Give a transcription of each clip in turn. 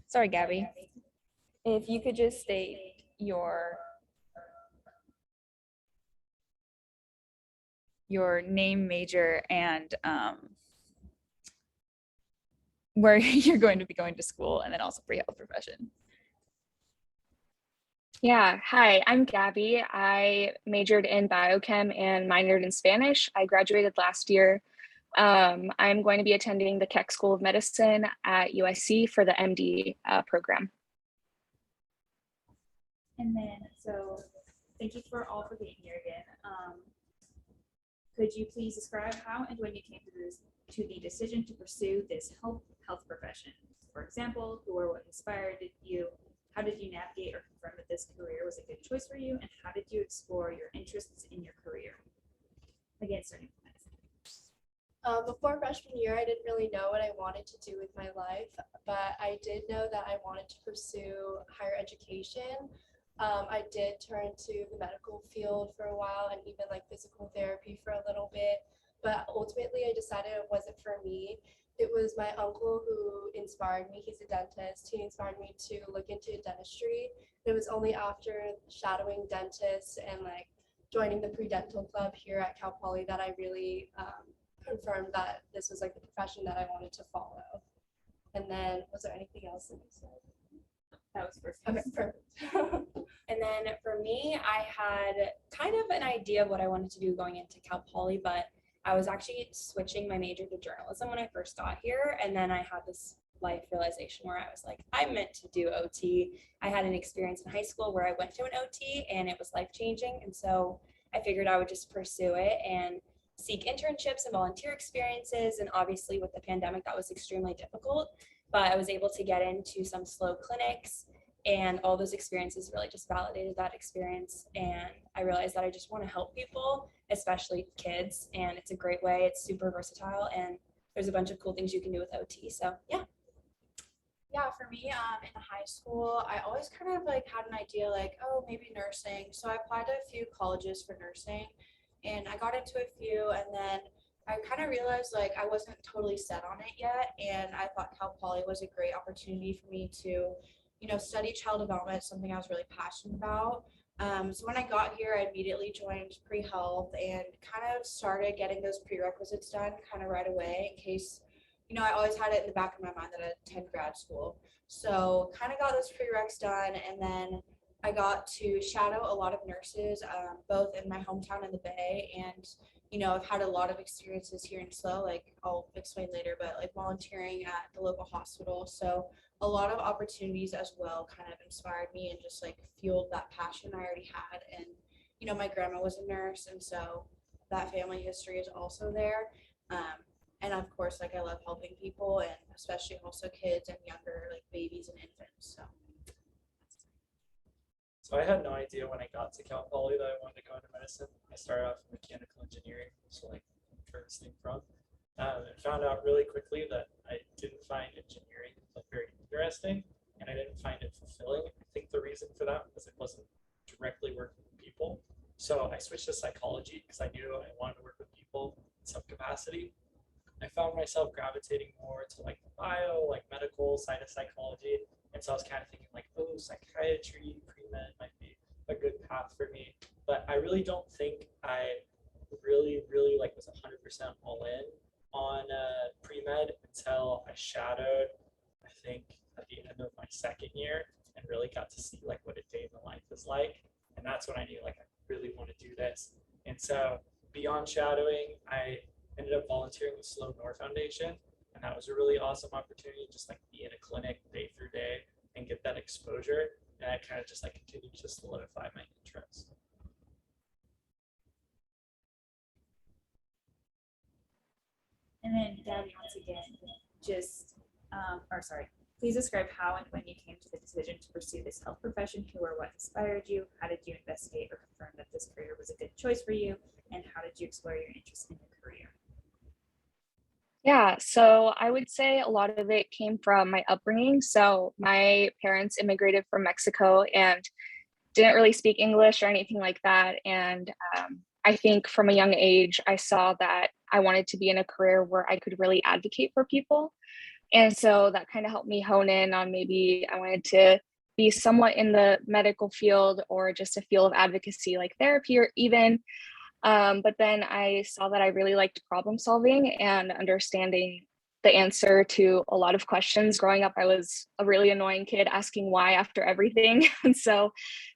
Sorry, Gabby. If you could just state your name, major, and where you're going to be going to school, and then also pre-health profession. Yeah, hi, I'm Gabby. I majored in biochem and minored in Spanish. I graduated last year. I'm going to be attending the Keck School of Medicine at USC for the MD program. And then, so thank you for being here again. Could you please describe how and when you came to the decision to pursue this health profession? For example, who or what inspired you? How did you navigate or confirm that this career was a good choice for you? And how did you explore your interests in your career? Again, starting with Madison. Before freshman year, I didn't really know what I wanted to do with my life, but I did know that I wanted to pursue higher education. I did turn to the medical field for a while and even like physical therapy for a little bit, but ultimately I decided it wasn't for me. It was my uncle who inspired me. He's a dentist. He inspired me to look into dentistry. It was only after shadowing dentists and like joining the pre-dental club here at Cal Poly that I really confirmed that this was like the profession that I wanted to follow. And then, was there anything else that you said? That was perfect. Okay, perfect. And then for me, I had kind of an idea of what I wanted to do going into Cal Poly, but I was actually switching my major to journalism when I first got here. And then I had this life realization where I was like, I'm meant to do OT. I had an experience in high school where I went to an OT and it was life-changing. And so I figured I would just pursue it and seek internships and volunteer experiences. And obviously with the pandemic, that was extremely difficult, but I was able to get into some slow clinics, and all those experiences really just validated that experience. And I realized that I just want to help people, especially kids. And it's a great way. It's super versatile. And there's a bunch of cool things you can do with OT. So yeah. Yeah, for me, in high school, I always kind of like had an idea like, oh, maybe nursing. So I applied to a few colleges for nursing and I got into a few, and then I kind of realized like I wasn't totally set on it yet. And I thought Cal Poly was a great opportunity for me to, study child development, something I was really passionate about. So when I got here, I immediately joined pre-health and kind of started getting those prerequisites done kind of right away in case, I always had it in the back of my mind that I'd attend grad school. So kind of got those prereqs done, and then I got to shadow a lot of nurses, both in my hometown in the Bay, and I've had a lot of experiences here in SLO, like I'll explain later, but like volunteering at the local hospital. So a lot of opportunities as well kind of inspired me and just like fueled that passion I already had. And my grandma was a nurse, and so that family history is also there. And of course, like I love helping people, and especially also kids and younger, like babies and infants. So I had no idea when I got to Cal Poly that I wanted to go into medicine. I started off in mechanical engineering, so like where this thing from, and found out really quickly that I didn't find engineering like very interesting, and I didn't find it fulfilling. I think the reason for that was it wasn't directly working with people. So I switched to psychology because I knew I wanted to work with people in some capacity. I found myself gravitating more to like the bio, like medical side of psychology. And so I was kind of thinking like, oh, psychiatry, pre-med might be a good path for me. But I really don't think I really like was 100% all in on pre-med until I shadowed, I think at the end of my second year, and really got to see like what a day in the life is like. And that's when I knew like I really want to do this. And so beyond shadowing, I ended up volunteering with Sloan North Foundation, and that was a really awesome opportunity, just like be in a clinic day through day and get that exposure. And I kind of just like continued to solidify my interest. And then Gabby, once again, please describe how and when you came to the decision to pursue this health profession. Who or what inspired you? How did you investigate or confirm that this career was a good choice for you? And how did you explore your interest in your career? Yeah, so I would say a lot of it came from my upbringing. So my parents immigrated from Mexico and didn't really speak English or anything like that. And I think from a young age, I saw that I wanted to be in a career where I could really advocate for people. And so that kind of helped me hone in on maybe I wanted to be somewhat in the medical field or just a field of advocacy like therapy or even. But then I saw that I really liked problem solving and understanding the answer to a lot of questions. Growing up, I was a really annoying kid asking why after everything. And so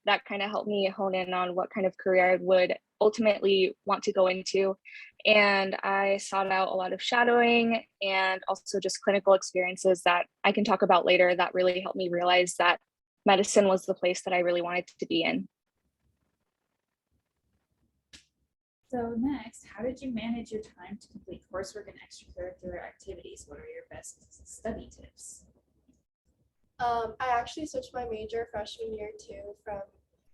that kind of helped me hone in on what kind of career I would ultimately want to go into. And I sought out a lot of shadowing and also just clinical experiences that I can talk about later that really helped me realize that medicine was the place that I really wanted to be in. So next, how did you manage your time to complete coursework and extracurricular activities? What are your best study tips? I actually switched my major freshman year too from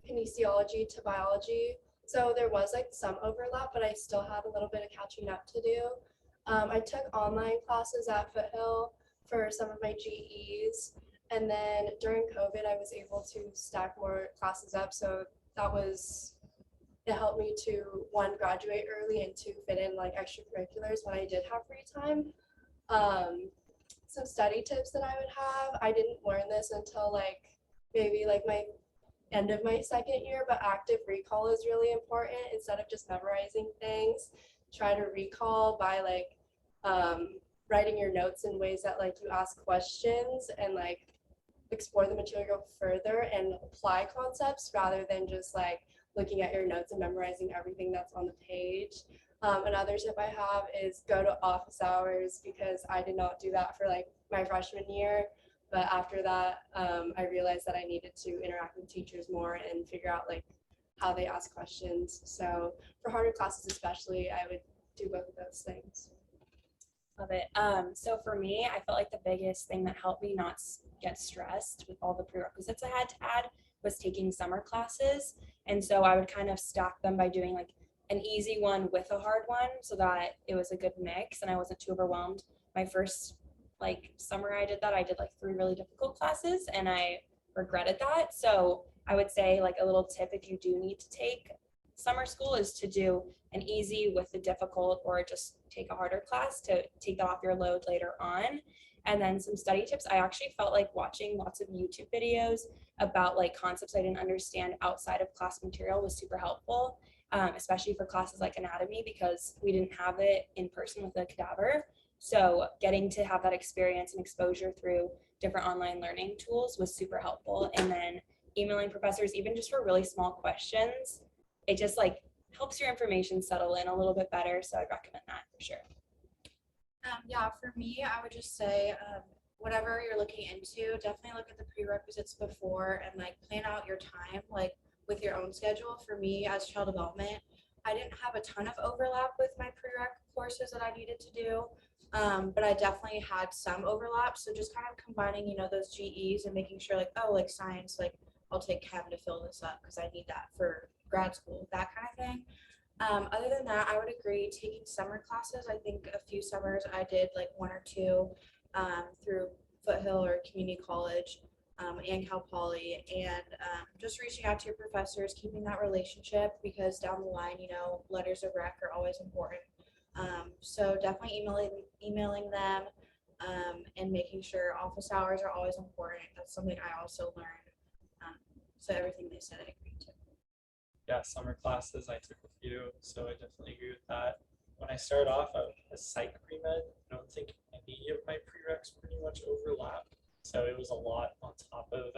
kinesiology to biology. So there was like some overlap, but I still had a little bit of catching up to do. I took online classes at Foothill for some of my GEs. And then during COVID, I was able to stack more classes up. So it helped me to, one, graduate early and two, fit in like extracurriculars when I did have free time. Some study tips that I would have, I didn't learn this until maybe my end of my second year, but active recall is really important. Instead of just memorizing things, try to recall by writing your notes in ways that you ask questions and explore the material further and apply concepts rather than just looking at your notes and memorizing everything that's on the page. Another tip I have is go to office hours, because I did not do that for my freshman year. But after that, I realized that I needed to interact with teachers more and figure out how they ask questions. So for harder classes especially, I would do both of those things. Love it. So for me, I felt like the biggest thing that helped me not get stressed with all the prerequisites I had to add was taking summer classes. And so I would kind of stack them by doing an easy one with a hard one so that it was a good mix and I wasn't too overwhelmed. My first summer I did 3 really difficult classes and I regretted that. So I would say a little tip, if you do need to take summer school, is to do an easy with the difficult, or just take a harder class to take that off your load later on. And then some study tips, I actually felt like watching lots of YouTube videos about concepts I didn't understand outside of class material was super helpful, especially for classes like anatomy, because we didn't have it in person with a cadaver. So getting to have that experience and exposure through different online learning tools was super helpful. And then emailing professors, even just for really small questions, it just helps your information settle in a little bit better. So I'd recommend that for sure. Yeah, for me, I would just say whatever you're looking into, definitely look at the prerequisites before and plan out your time with your own schedule. For me, as child development, I didn't have a ton of overlap with my prereq courses that I needed to do, but I definitely had some overlap. So just kind of combining, those GEs and making sure science, I'll take chem to fill this up because I need that for grad school, that kind of thing. Other than that, I would agree taking summer classes. I think a few summers I did 1 or 2 through Foothill or community college and Cal Poly, and just reaching out to your professors, keeping that relationship, because down the line, letters of rec are always important. So definitely emailing them and making sure office hours are always important. That's something I also learned. So everything they said, I agree to. Yeah, summer classes, I took a few, so I definitely agree with that. When I started off, I was a psych pre-med. I don't think any of my prereqs pretty much overlapped, so it was a lot on top of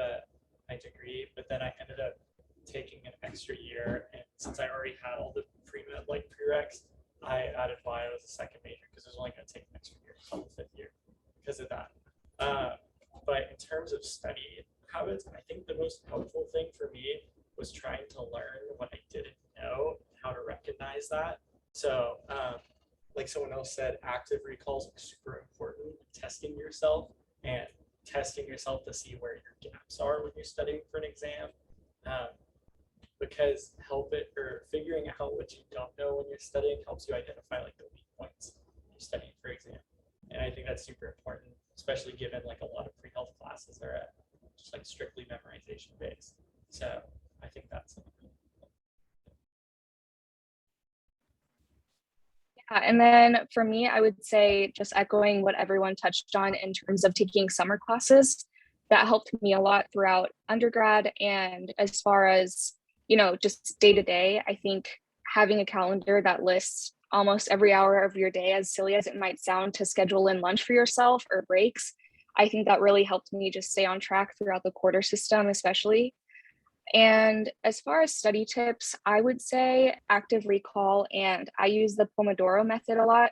my degree. But then I ended up taking an extra year, and since I already had all the pre-med prereqs, I added bio as a second major because I was only going to take an extra year until the 5th year because of that. But in terms of study habits, I think the most helpful thing for me was trying to learn what I didn't know and how to recognize that. So like someone else said, active recall is super important. Testing yourself to see where your gaps are when you're studying for an exam, because figuring out what you don't know when you're studying helps you identify the weak points when you're studying for exam. And I think that's super important, especially given a lot of pre-health classes are just strictly memorization based. So I think that's something. And then for me, I would say just echoing what everyone touched on in terms of taking summer classes. That helped me a lot throughout undergrad. And as far as, just day to day, I think having a calendar that lists almost every hour of your day, as silly as it might sound, to schedule in lunch for yourself or breaks, I think that really helped me just stay on track throughout the quarter system, especially. And as far as study tips, I would say active recall, and I use the Pomodoro method a lot,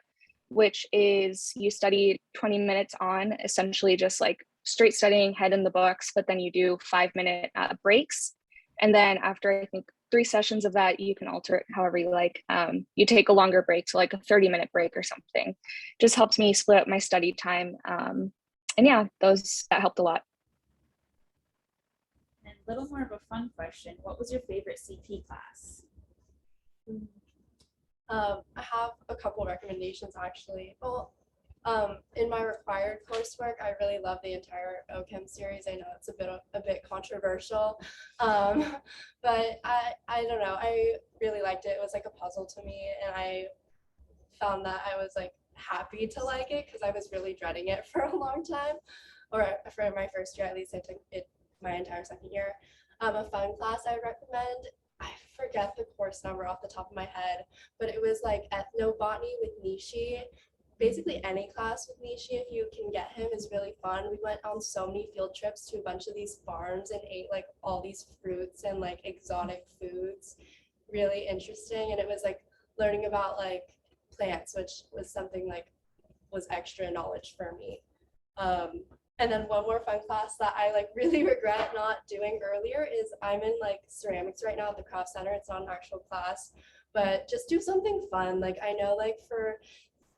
which is you study 20 minutes on, essentially just like straight studying, head in the books, but then you do 5-minute breaks. And then after I think 3 sessions of that, you can alter it however you like. You take a longer break, so like a 30-minute break or something. Just helps me split up my study time. And yeah, that helped a lot. And a little more of a fun question. What was your favorite CP class? I have a couple recommendations actually. Well, in my required coursework, I really love the entire OChem series. I know it's a bit controversial, but I don't know. I really liked it. It was like a puzzle to me, and I found that I was like happy to like it because I was really dreading it for a long time, or for my first year at least. I took it my entire second year. A fun class I recommend, I forget the course number off the top of my head, but it was like ethnobotany with Nishi. Basically any class with Nishi, if you can get him, is really fun. We went on so many field trips to a bunch of these farms and ate like all these fruits and like exotic foods. Really interesting. And it was like learning about like plants, which was something like was extra knowledge for me. And then one more fun class that I like really regret not doing earlier is I'm in like ceramics right now at the craft center. It's not an actual class, but just do something fun. Like I know like for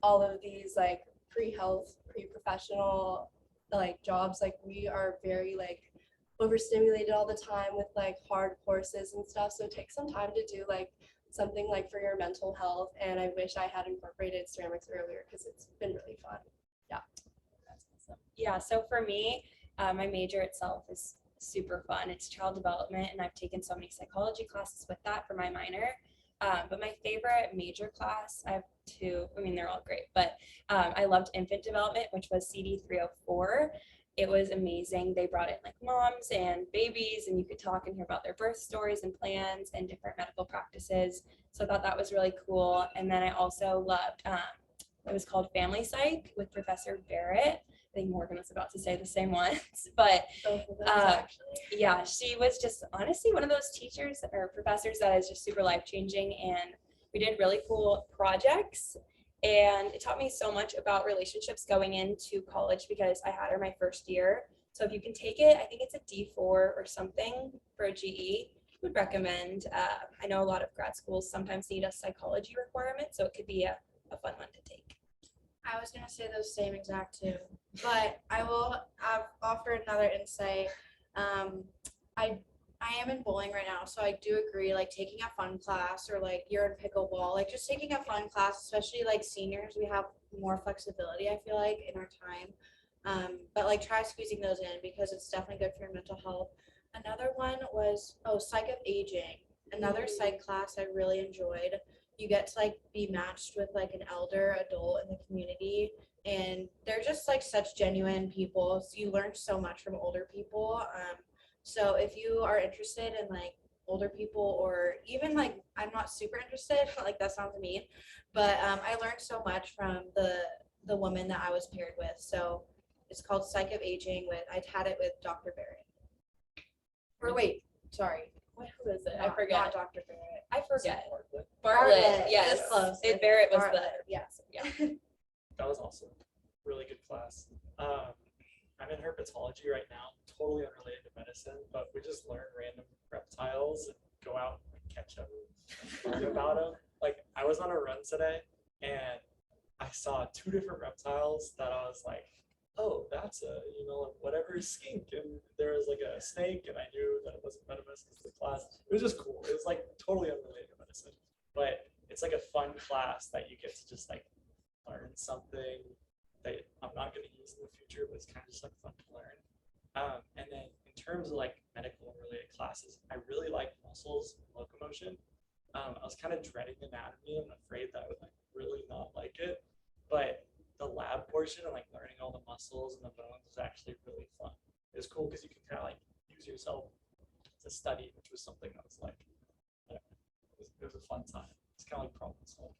all of these like pre-health, pre-professional like jobs, like we are very like overstimulated all the time with like hard courses and stuff. So take some time to do like something like for your mental health. And I wish I had incorporated ceramics earlier because it's been really fun. Yeah. Yeah, so for me, my major itself is super fun. It's child development, and I've taken so many psychology classes with that for my minor. But my favorite major class, I have 2. I mean, they're all great, but I loved infant development, which was CD 304. It was amazing. They brought in like moms and babies, and you could talk and hear about their birth stories and plans and different medical practices. So I thought that was really cool. And then I also loved, it was called Family Psych with Professor Barrett. I think Morgan was about to say the same ones, but yeah, she was just honestly one of those teachers or professors that is just super life-changing, and we did really cool projects, and it taught me so much about relationships going into college because I had her my first year. So if you can take it, I think it's a D4 or something for a GE, would recommend. I know a lot of grad schools sometimes need a psychology requirement, so it could be a fun one to take. I was going to say those same exact 2, but I will offer another insight. I am in bowling right now, so I do agree, like taking a fun class or like you're in pickleball, like just taking a fun class, especially like seniors, we have more flexibility, I feel like, in our time. But like try squeezing those in because it's definitely good for your mental health. Another one was, Psych of Aging. Another psych class I really enjoyed. You get to like be matched with like an elder adult in the community, and they're just like such genuine people. So you learn so much from older people. So if you are interested in like older people, or even like I'm not super interested, like that sounds mean, but I learned so much from the woman that I was paired with. So it's called Psych of Aging I had it with Dr. Barrett. Or wait, sorry. Who is it? Not, I forget. Not Dr. Barrett. I forget. Bartlett. Yes. It's close. Barrett was Bartlett. Yes. Yeah. That was also a really good class. I'm in herpetology right now, totally unrelated to medicine, but we just learn random reptiles and go out and catch them and learn about them. Like I was on a run today and I saw 2 different reptiles that I was like, oh, that's a, whatever skink. And there was like a snake, and I knew that it wasn't venomous because of the class. It was just cool. It was like totally unrelated to medicine, but it's like a fun class that you get to just like learn something that I'm not going to use in the future, but it's kind of just like fun to learn. And then in terms of like medical related classes, I really like muscles and locomotion. I was kind of dreading anatomy. I'm afraid that I would like really not like it. But the lab portion and like learning all the muscles and the bones is actually really fun. It's cool because you can kind of like use yourself to study, which was something that was like, I don't know, it was a fun time. It's kind of like problem solving.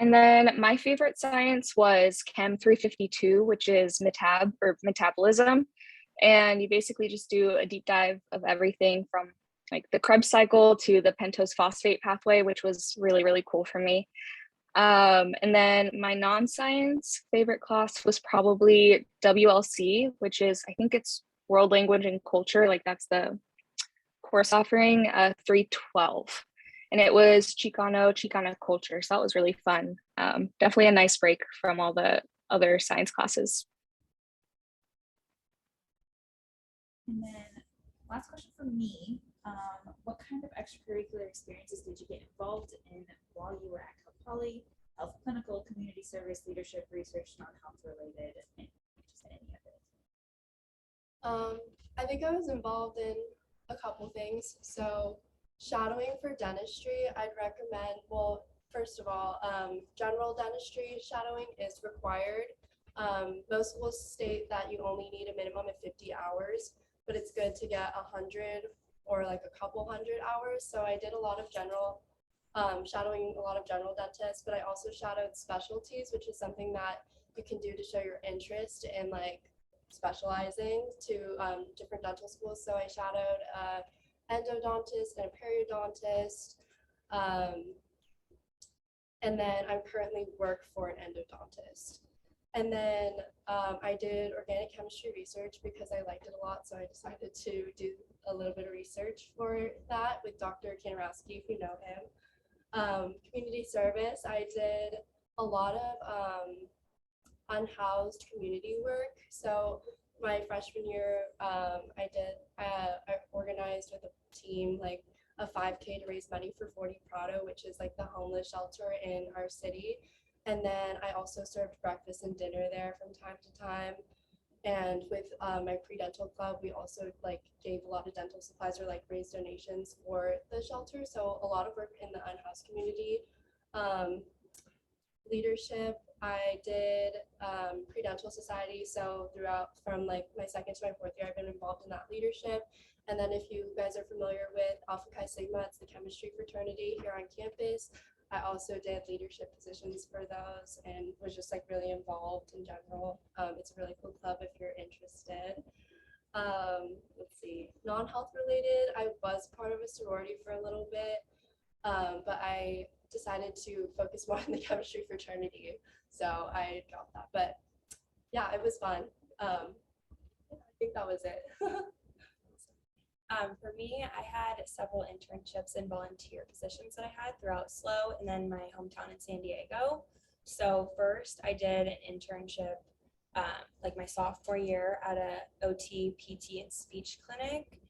And then my favorite science was Chem 352, which is metabolism. And you basically just do a deep dive of everything from like the Krebs cycle to the pentose phosphate pathway, which was really, really cool for me. And then my non-science favorite class was probably WLC, which is, I think it's World Language and Culture. Like that's the course offering, 312. And it was Chicano culture. So that was really fun. Definitely a nice break from all the other science classes. And then last question from me, what kind of extracurricular experiences did you get involved in while you were at Cal Poly? Health clinical, community service, leadership, research, non-health related, and just any of it? I think I was involved in a couple things. So shadowing for dentistry, I'd recommend, well, first of all, general dentistry shadowing is required. Most schools state that you only need a minimum of 50 hours, but it's good to get 100 or like a couple hundred hours. So I did a lot of general, shadowing a lot of general dentists, but I also shadowed specialties, which is something that you can do to show your interest in like specializing to different dental schools. So I shadowed endodontist and a periodontist, and then I currently work for an endodontist. And then I did organic chemistry research because I liked it a lot, so I decided to do a little bit of research for that with Dr. Kanarowski, if you know him. Community service, I did a lot of unhoused community work. So my freshman year, I organized with a team like a 5K to raise money for 40 Prado, which is like the homeless shelter in our city. And then I also served breakfast and dinner there from time to time. And with my pre-dental club, we also like gave a lot of dental supplies or like raised donations for the shelter. So a lot of work in the unhoused community. Leadership, I did pre-dental society. So throughout from like my second to my fourth year, I've been involved in that leadership. And then if you guys are familiar with Alpha Chi Sigma, it's the chemistry fraternity here on campus. I also did leadership positions for those and was just like really involved in general. It's a really cool club if you're interested. Let's see, non-health related, I was part of a sorority for a little bit, but I decided to focus more on the chemistry fraternity. So I dropped that, but yeah, it was fun. I think that was it. For me, I had several internships and volunteer positions that I had throughout SLO and then my hometown in San Diego. So first I did an internship like my sophomore year at a OT, PT, and speech clinic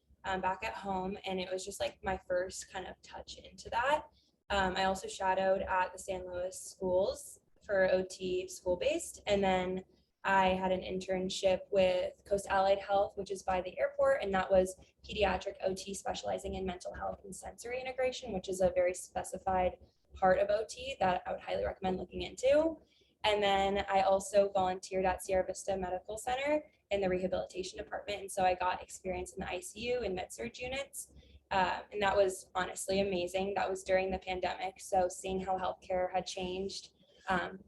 back at home. And it was just like my first kind of touch into that. I also shadowed at the San Luis schools for OT school-based. And then I had an internship with Coast Allied Health, which is by the airport, and that was pediatric OT specializing in mental health and sensory integration, which is a very specified part of OT that I would highly recommend looking into. And then I also volunteered at Sierra Vista Medical Center in the rehabilitation department, and so I got experience in the ICU and med-surg units, and that was honestly amazing. That was during the pandemic, so seeing how healthcare had changed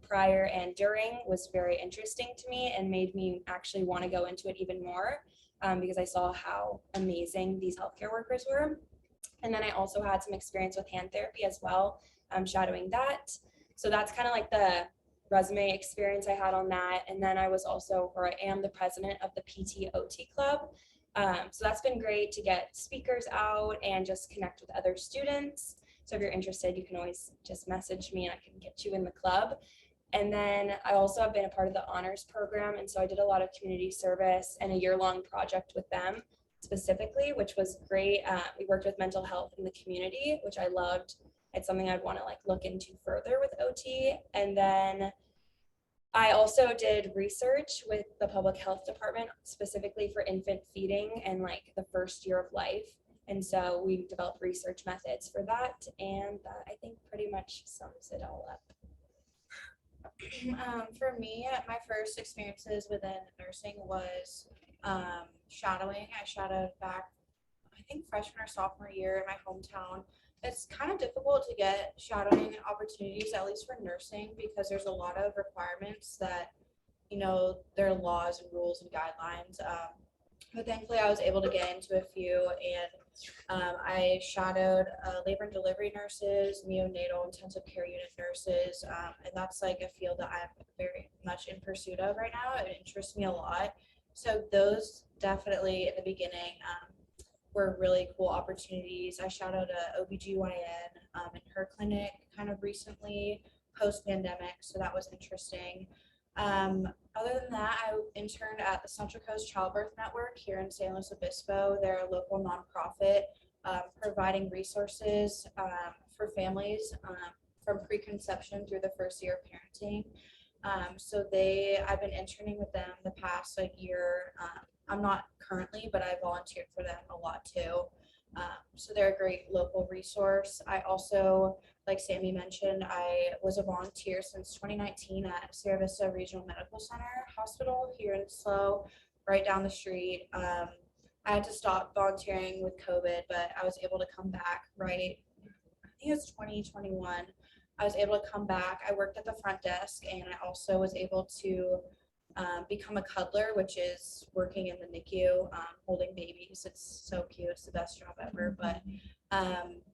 prior and during was very interesting to me and made me actually want to go into it even more because I saw how amazing these healthcare workers were. And then I also had some experience with hand therapy as well, shadowing that. So that's kind of like the resume experience I had on that. And then I was also, or I am, the president of the PT-OT club. So that's been great to get speakers out and just connect with other students. So if you're interested, you can always just message me and I can get you in the club. And then I also have been a part of the honors program. And so I did a lot of community service and a year-long project with them specifically, which was great. We worked with mental health in the community, which I loved. It's something I'd want to like look into further with OT. And then I also did research with the public health department, specifically for infant feeding and like the first year of life. And so we developed research methods for that, and that I think pretty much sums it all up. For me, my first experiences within nursing was shadowing. I shadowed back, I think, freshman or sophomore year in my hometown. It's kind of difficult to get shadowing opportunities, at least for nursing, because there's a lot of requirements that, you know, there are laws and rules and guidelines. But thankfully, I was able to get into a few, and I shadowed labor and delivery nurses, neonatal intensive care unit nurses, and that's like a field that I'm very much in pursuit of right now. It interests me a lot. So those definitely in the beginning were really cool opportunities. I shadowed a OBGYN in her clinic kind of recently, post-pandemic, so that was interesting. Other than that, I interned at the Central Coast Childbirth Network here in San Luis Obispo. They're a local nonprofit providing resources for families from preconception through the first year of parenting. I've been interning with them the past year. I'm not currently, but I volunteered for them a lot too. So they're a great local resource. I also, like Sammi mentioned, I was a volunteer since 2019 at Sierra Vista Regional Medical Center Hospital here in SLO, right down the street. I had to stop volunteering with COVID, but I was able to come back right, I think it was 2021. I was able to come back. I worked at the front desk, and I also was able to become a cuddler, which is working in the NICU, holding babies. It's so cute. It's the best job ever. But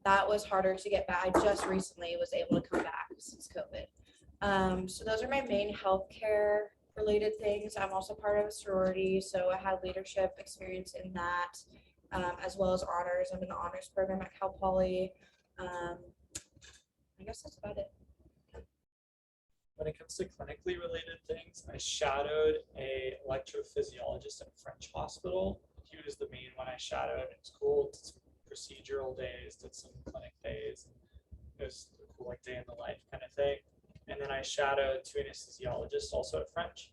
that was harder to get back. I just recently was able to come back since COVID. So those are my main healthcare related things. I'm also part of a sorority, so I had leadership experience in that, as well as honors. I'm in the honors program at Cal Poly. I guess that's about it. When it comes to clinically related things, I shadowed a electrophysiologist at a French hospital. He was the main one I shadowed. It was cool. Did some procedural days, did some clinic days. It was a cool day in the life kind of thing. And then I shadowed two anesthesiologists also at French.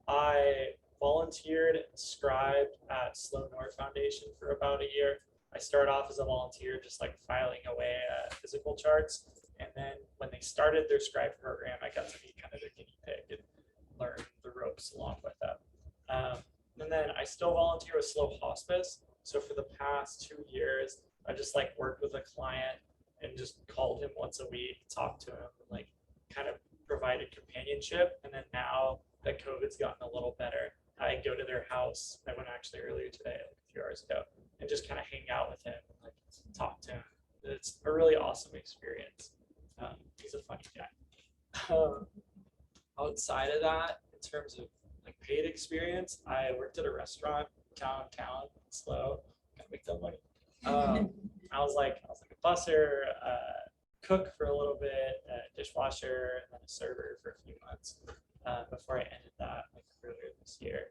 I volunteered and scribed at Sloan North Foundation for about a year. I started off as a volunteer, just filing away physical charts. And then when they started their scribe program, I got to be kind of their guinea pig and learn the ropes along with them. And then I still volunteer with SLO Hospice. So for the past 2 years, I just worked with a client and just called him once a week, talked to him, and kind of provided companionship. And then now that COVID's gotten a little better, I go to their house. I went actually earlier today, a few hours ago, and just kind of hang out with him and talk to him. It's a really awesome experience. He's a funny guy. Outside of that, in terms of paid experience, I worked at a restaurant downtown, SLO, gotta make that money. I was a busser, cook for a little bit, a dishwasher, and then a server for a few months before I ended that earlier this year.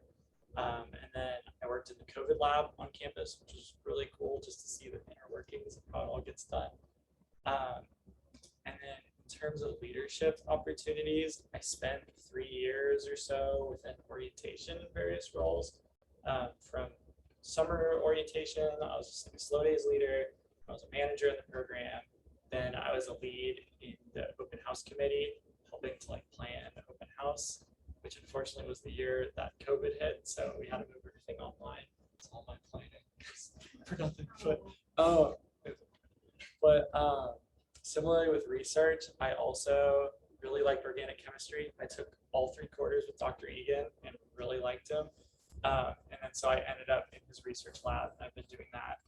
And then I worked in the COVID lab on campus, which was really cool just to see the inner workings of how it all gets done. And then in terms of leadership opportunities, I spent 3 years or so within orientation in various roles. From summer orientation, I was just a slow days leader. I was a manager in the program. Then I was a lead in the open house committee, helping to plan the open house, which unfortunately was the year that COVID hit. So we had to move everything online. It's all my planning for nothing. But similarly with research, I also really liked organic chemistry. I took all 3 quarters with Dr. Egan and really liked him. And then so I ended up in his research lab. I've been doing that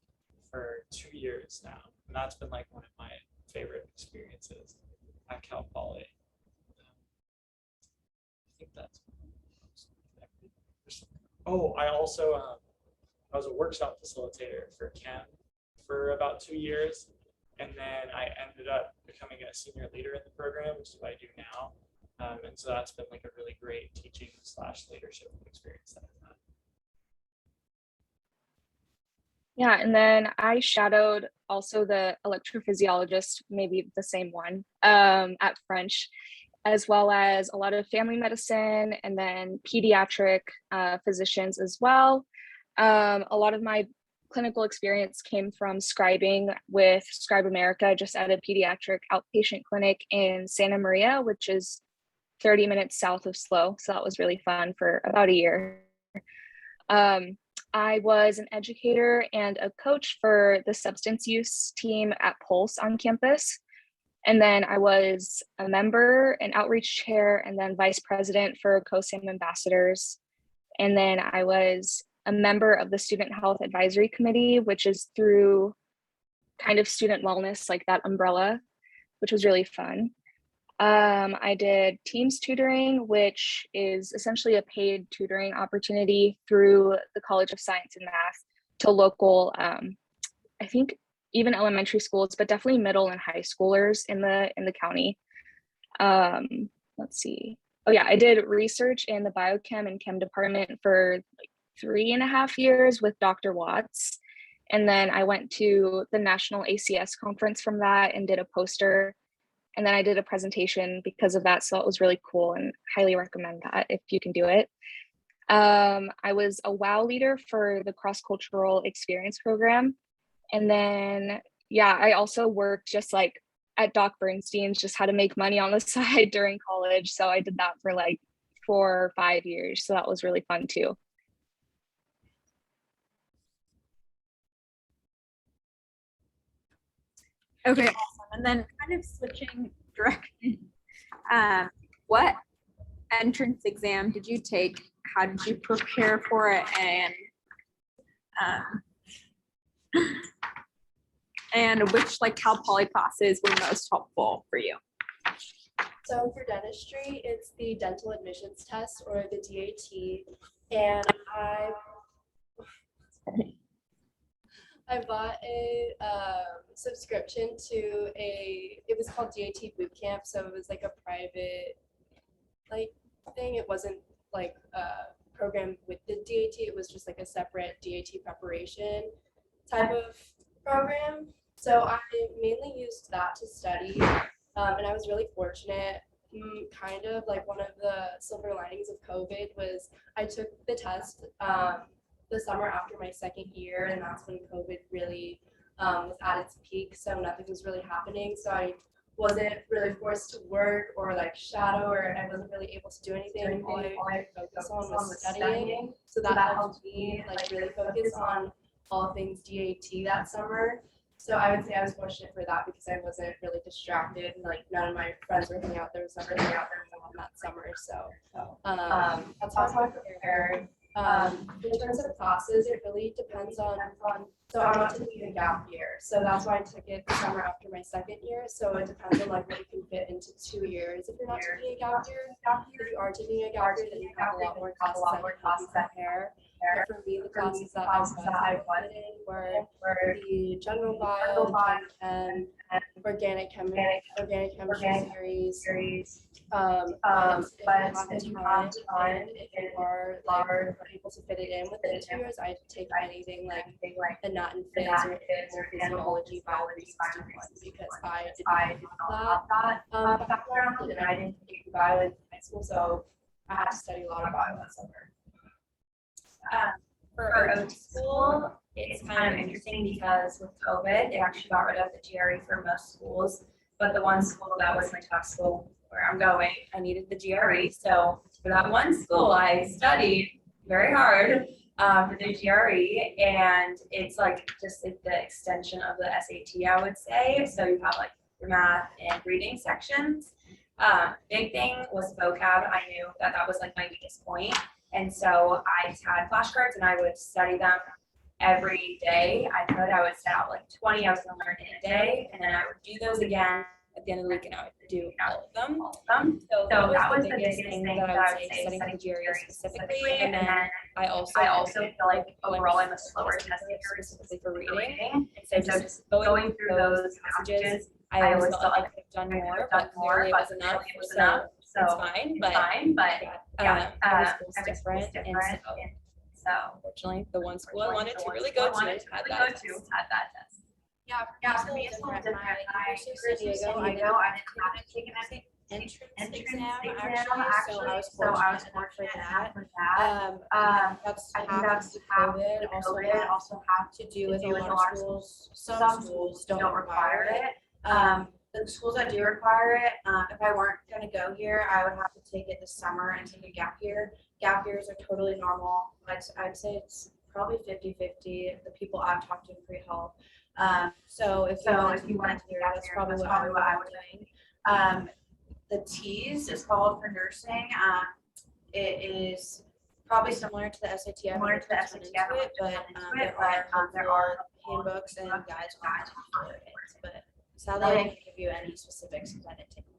for 2 years now. And that's been one of my favorite experiences at Cal Poly. I think that's. Oh, I also I was a workshop facilitator for Chem for about 2 years, and then I ended up becoming a senior leader in the program, which is what I do now. And so that's been a really great teaching / leadership experience that I've had. Yeah, and then I shadowed also the electrophysiologist, maybe the same one, at French, as well as a lot of family medicine and then pediatric physicians as well. A lot of my clinical experience came from scribing with Scribe America, just at a pediatric outpatient clinic in Santa Maria, which is 30 minutes south of SLO. So that was really fun for about a year. I was an educator and a coach for the substance use team at Pulse on campus. And then I was a member, an outreach chair, and then vice president for COSAM ambassadors. And then I was a member of the Student Health Advisory Committee, which is through kind of student wellness, like that umbrella, which was really fun. I did Teams tutoring, which is essentially a paid tutoring opportunity through the College of Science and Math to local, I think even elementary schools, but definitely middle and high schoolers in the county. Let's see. Oh yeah, I did research in the biochem and chem department for like 3.5 years with Dr. Watts. And then I went to the National ACS conference from that and did a poster. And then I did a presentation because of that. So it was really cool and highly recommend that if you can do it. I was a WOW leader for the cross-cultural experience program. And then, yeah, I also worked just like at Doc Bernstein's, just how to make money on the side during college. So I did that for like 4 or 5 years. So that was really fun too. Okay, awesome. And then kind of switching direction, what entrance exam did you take? How did you prepare for it? And which like Cal Poly classes were most helpful for you? So for dentistry, it's the dental admissions test, or the DAT, and I bought a subscription to it was called DAT Bootcamp, so it was like a private like thing. It wasn't like a program with the DAT, it was just like a separate DAT preparation type of program. So I mainly used that to study, and I was really fortunate. Kind of like one of the silver linings of COVID was I took the test the summer after my second year, and that's when COVID really was at its peak, so nothing was really happening. So I wasn't really forced to work or like shadow, or I wasn't really able to do anything. All I focused on was studying. So that helped me like really focus on all things DAT that summer. So I would say I was fortunate for that because I wasn't really distracted. Like none of my friends were hanging out. There was nothing out there that summer. So that's how I prepared. In terms of classes, it really depends on, so I'm not taking a gap year. So that's why I took it the summer after my second year. So it depends on like what you can fit into 2 years. If you're not taking a gap year, if you are taking a gap year, then you have a lot more classes that prepare. But for me, the classes that I wanted in were the general bio, and organic chemistry series. But if you have time, if you are able to fit it in within 2 years, I'd take anything like the Nat and Phys or physiology bio 361 because I did not have that background, and I didn't take bio in high school, so I had to study a lot of bio that summer. For OT school, it's kind of interesting because with COVID, they actually got rid of the GRE for most schools, but the one school that was my top school where I'm going, I needed the GRE. So for that one school, I studied very hard for the GRE, and it's like just like the extension of the SAT, I would say. So you have like your math and reading sections. Big thing was vocab. I knew that was like my weakest point. And so I had flashcards and I would study them every day. I would set out like 20 I was going to learn in a day, and then I would do those again at the end of the week, and I would do all of them. So that was the biggest thing that I would say, studying for GRE specifically. And then I also feel like overall I'm a slower test taker specifically for reading. And so just going through those passages, I always felt like I could have done more, but clearly it was enough. So it's fine, but every school's different, and so unfortunately, the one school I wanted to really go to had that test. Yeah, for me it's a little different. I University of San Diego, I didn't take an entrance exam actually, so I was fortunate enough for that. That's half to COVID, also have to do with a lot of schools. Some schools don't require it. The schools that do require it, if I weren't gonna go here, I would have to take it this summer and take a gap year. Gap years are totally normal. I'd say it's probably 50-50, the people I've talked to in pre-health. So if you wanted to do that, that's probably what I would be doing. The T's is called for nursing. It is probably similar to the SAT. But there are handbooks and guides on how to do it. But sadly, I didn't give you any specifics because I didn't take them.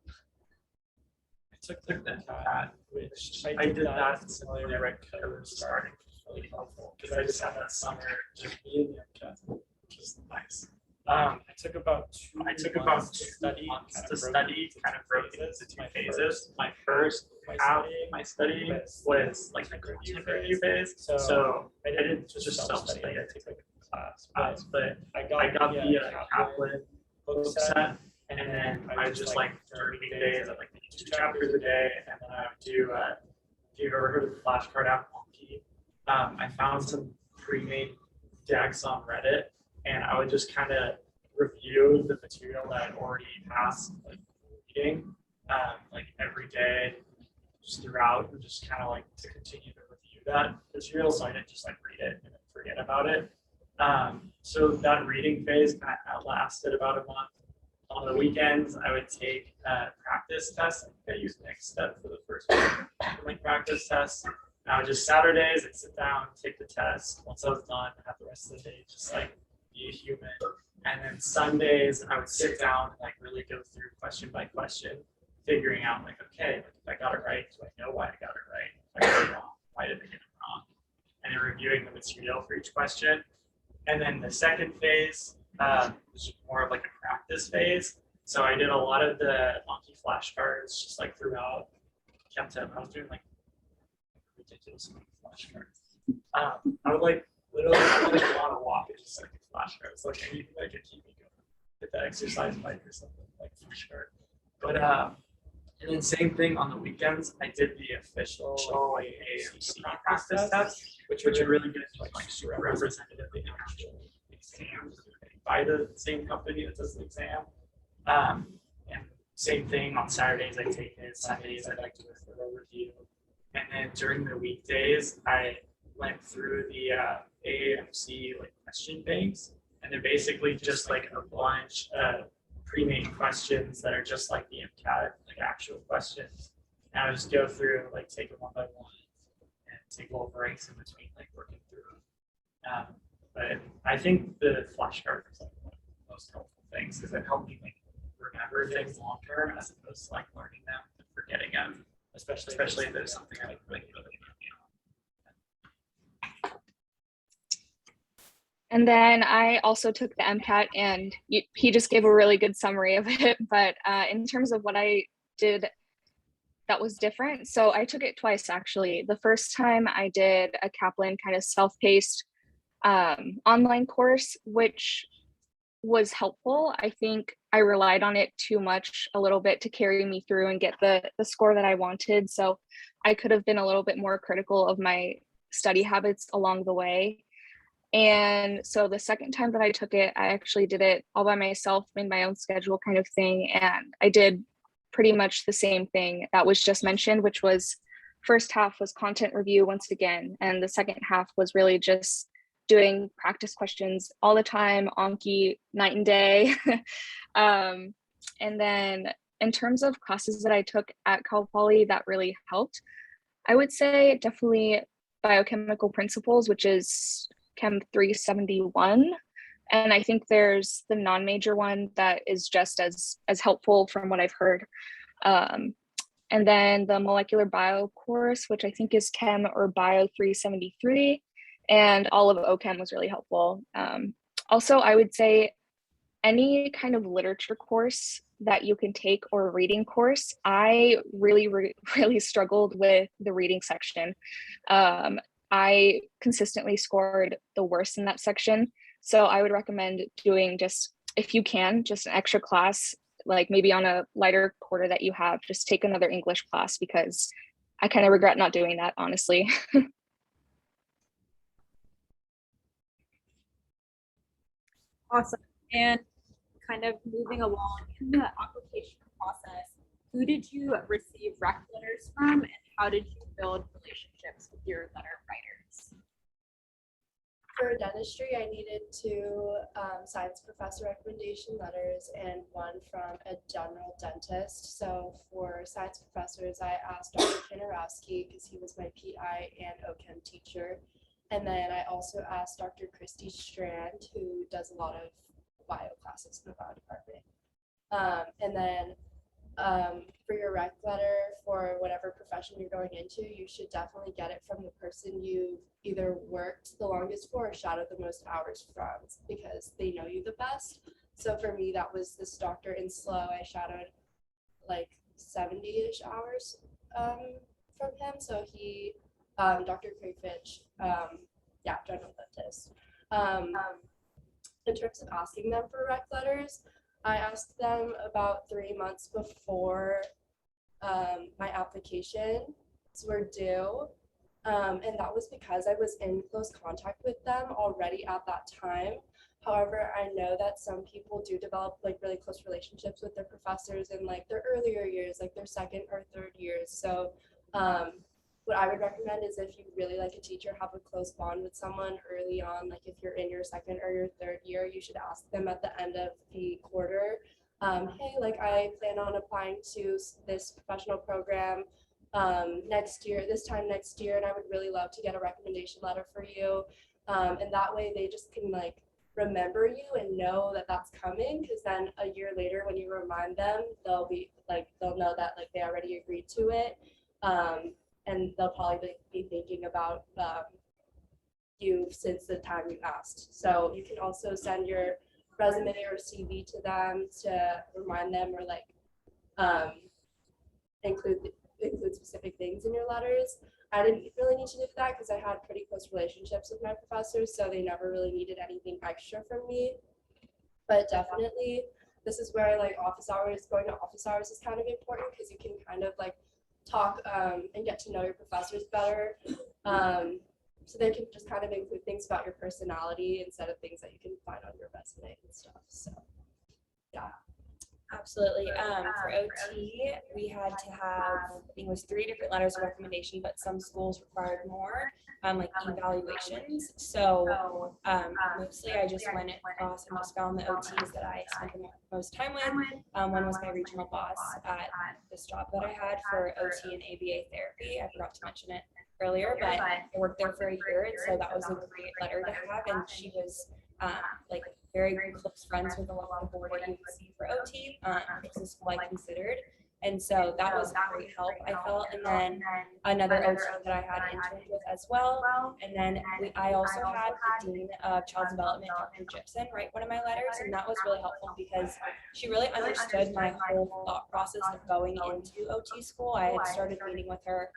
I took the Mcat, which I did that similarly right code starting, really helpful because I just had that summer just being the Mcat, which is nice. I took about 2 months to study, kind of broke it into 2 phases. My first half of my study was like the content review phase. So I didn't just self-study, I took like a class, but I got the Kaplan book set, and then I would just like during weekdays, I'd like do 2 chapters a day, and then I would do, if you've ever heard of the flashcard app, Monkey, I found some pre-made decks on Reddit, and I would just kind of review the material that I'd already passed like reading, like every day, just throughout, and just kind of like to continue to review that material, so I didn't just like read it and then forget about it. So that reading phase kind of lasted about a month. On the weekends, I would take practice tests. I used Mcat for the first one, like practice tests. Now just Saturdays, I'd sit down, take the test. Once I was done, I have the rest of the day just like be a human. And then Sundays, I would sit down and like really go through question by question, figuring out like, okay, like, if I got it right, do I know why I got it right? If I got it wrong, why did I get it wrong? And then reviewing the material for each question. And then the second phase was more of like a practice phase. So I did a lot of the Monkey flashcards just like throughout. I was doing like ridiculous flashcards. I would like literally a lot of walk and just like flashcards, like anything that could keep me going. Hit the exercise bike or something like flashcard. But and then same thing on the weekends. I did the official AAMC practice test, which are really good, like super representative of the actual exam by the same company that does the exam. And same thing on Saturdays I take it. Sundays I like to do a thorough review. And then during the weekdays, I went through the AAMC like question banks, and they're basically just like a bunch of pre-made questions that are just like the Mcat, like actual questions. And I just go through, like take them one by one, and take little breaks in between, like working through them. But I think the flashcard is like one of the most helpful things because it helped me like remember things long term as opposed to like learning them and forgetting them, especially if there's something I like really. And then I also took the Mcat, and he just gave a really good summary of it. But in terms of what I did that was different, so I took it twice actually. The first time I did a Kaplan kind of self-paced online course, which was helpful. I think I relied on it too much a little bit to carry me through and get the score that I wanted. So I could have been a little bit more critical of my study habits along the way. And so the second time that I took it, I actually did it all by myself, made my own schedule kind of thing. And I did pretty much the same thing that was just mentioned, which was first half was content review once again. And the second half was really just doing practice questions all the time, Anki, night and day. And then in terms of classes that I took at Cal Poly that really helped, I would say definitely biochemical principles, which is Chem 371. And I think there's the non-major one that is just as helpful from what I've heard. And then the molecular bio course, which I think is Chem or Bio 373, and all of OChem was really helpful. Also, I would say any kind of literature course that you can take or a reading course, I really struggled with the reading section. I consistently scored the worst in that section. So I would recommend doing just, if you can, just an extra class like maybe on a lighter quarter that you have, just take another English class, because I kind of regret not doing that, honestly. Awesome. And kind of moving along in the application process, who did you receive rec letters from, and how did you build relationships with your letter writers? For dentistry, I needed two science professor recommendation letters and one from a general dentist. So for science professors, I asked Dr. Kanarowski because he was my PI and OChem teacher. And then I also asked Dr. Christy Strand, who does a lot of bio classes in the bio department. And then for your rec letter for whatever profession you're going into, you should definitely get it from the person you've either worked the longest for or shadowed the most hours from, because they know you the best. So for me, that was this doctor in SLO. I shadowed like 70-ish hours from him. So he, Dr. Crayfitch, general dentist. In terms of asking them for rec letters, I asked them about 3 months before my applications were due. And that was because I was in close contact with them already at that time. However, I know that some people do develop like really close relationships with their professors in like their earlier years, like their second or third years. So what I would recommend is, if you really like a teacher, have a close bond with someone early on. Like if you're in your second or your third year, you should ask them at the end of the quarter, hey, like I plan on applying to this professional program next year, this time next year, and I would really love to get a recommendation letter for you. And that way they just can like remember you and know that that's coming, because then a year later when you remind them, they'll know that like they already agreed to it. And they'll probably be thinking about you since the time you asked. So you can also send your resume or CV to them to remind them, or like include specific things in your letters. I didn't really need to do that because I had pretty close relationships with my professors, so they never really needed anything extra from me. But definitely, this is where like going to office hours is kind of important, because you can kind of like talk and get to know your professors better. So they can just kind of include things about your personality instead of things that you can find on your resume and stuff. So yeah. Absolutely. For OT, we had to have, I think it was 3 different letters of recommendation, but some schools required more, like evaluations. So mostly I just went across and just found the OTs that I spent the most time with. One was my regional boss at this job that I had for OT and ABA therapy. I forgot to mention it earlier, but I worked there for a year, and so that was a great letter to have. And she was like very close friends with a lot of the board at UBC for OT, which is the school I considered. And so that was a great help, I felt. And then another OT that I had interned with as well. And then I also had the Dean of Child Development, Dr. Gibson, write one of my letters. And that was really helpful because she really understood my whole thought process of going into OT school. I had started meeting with her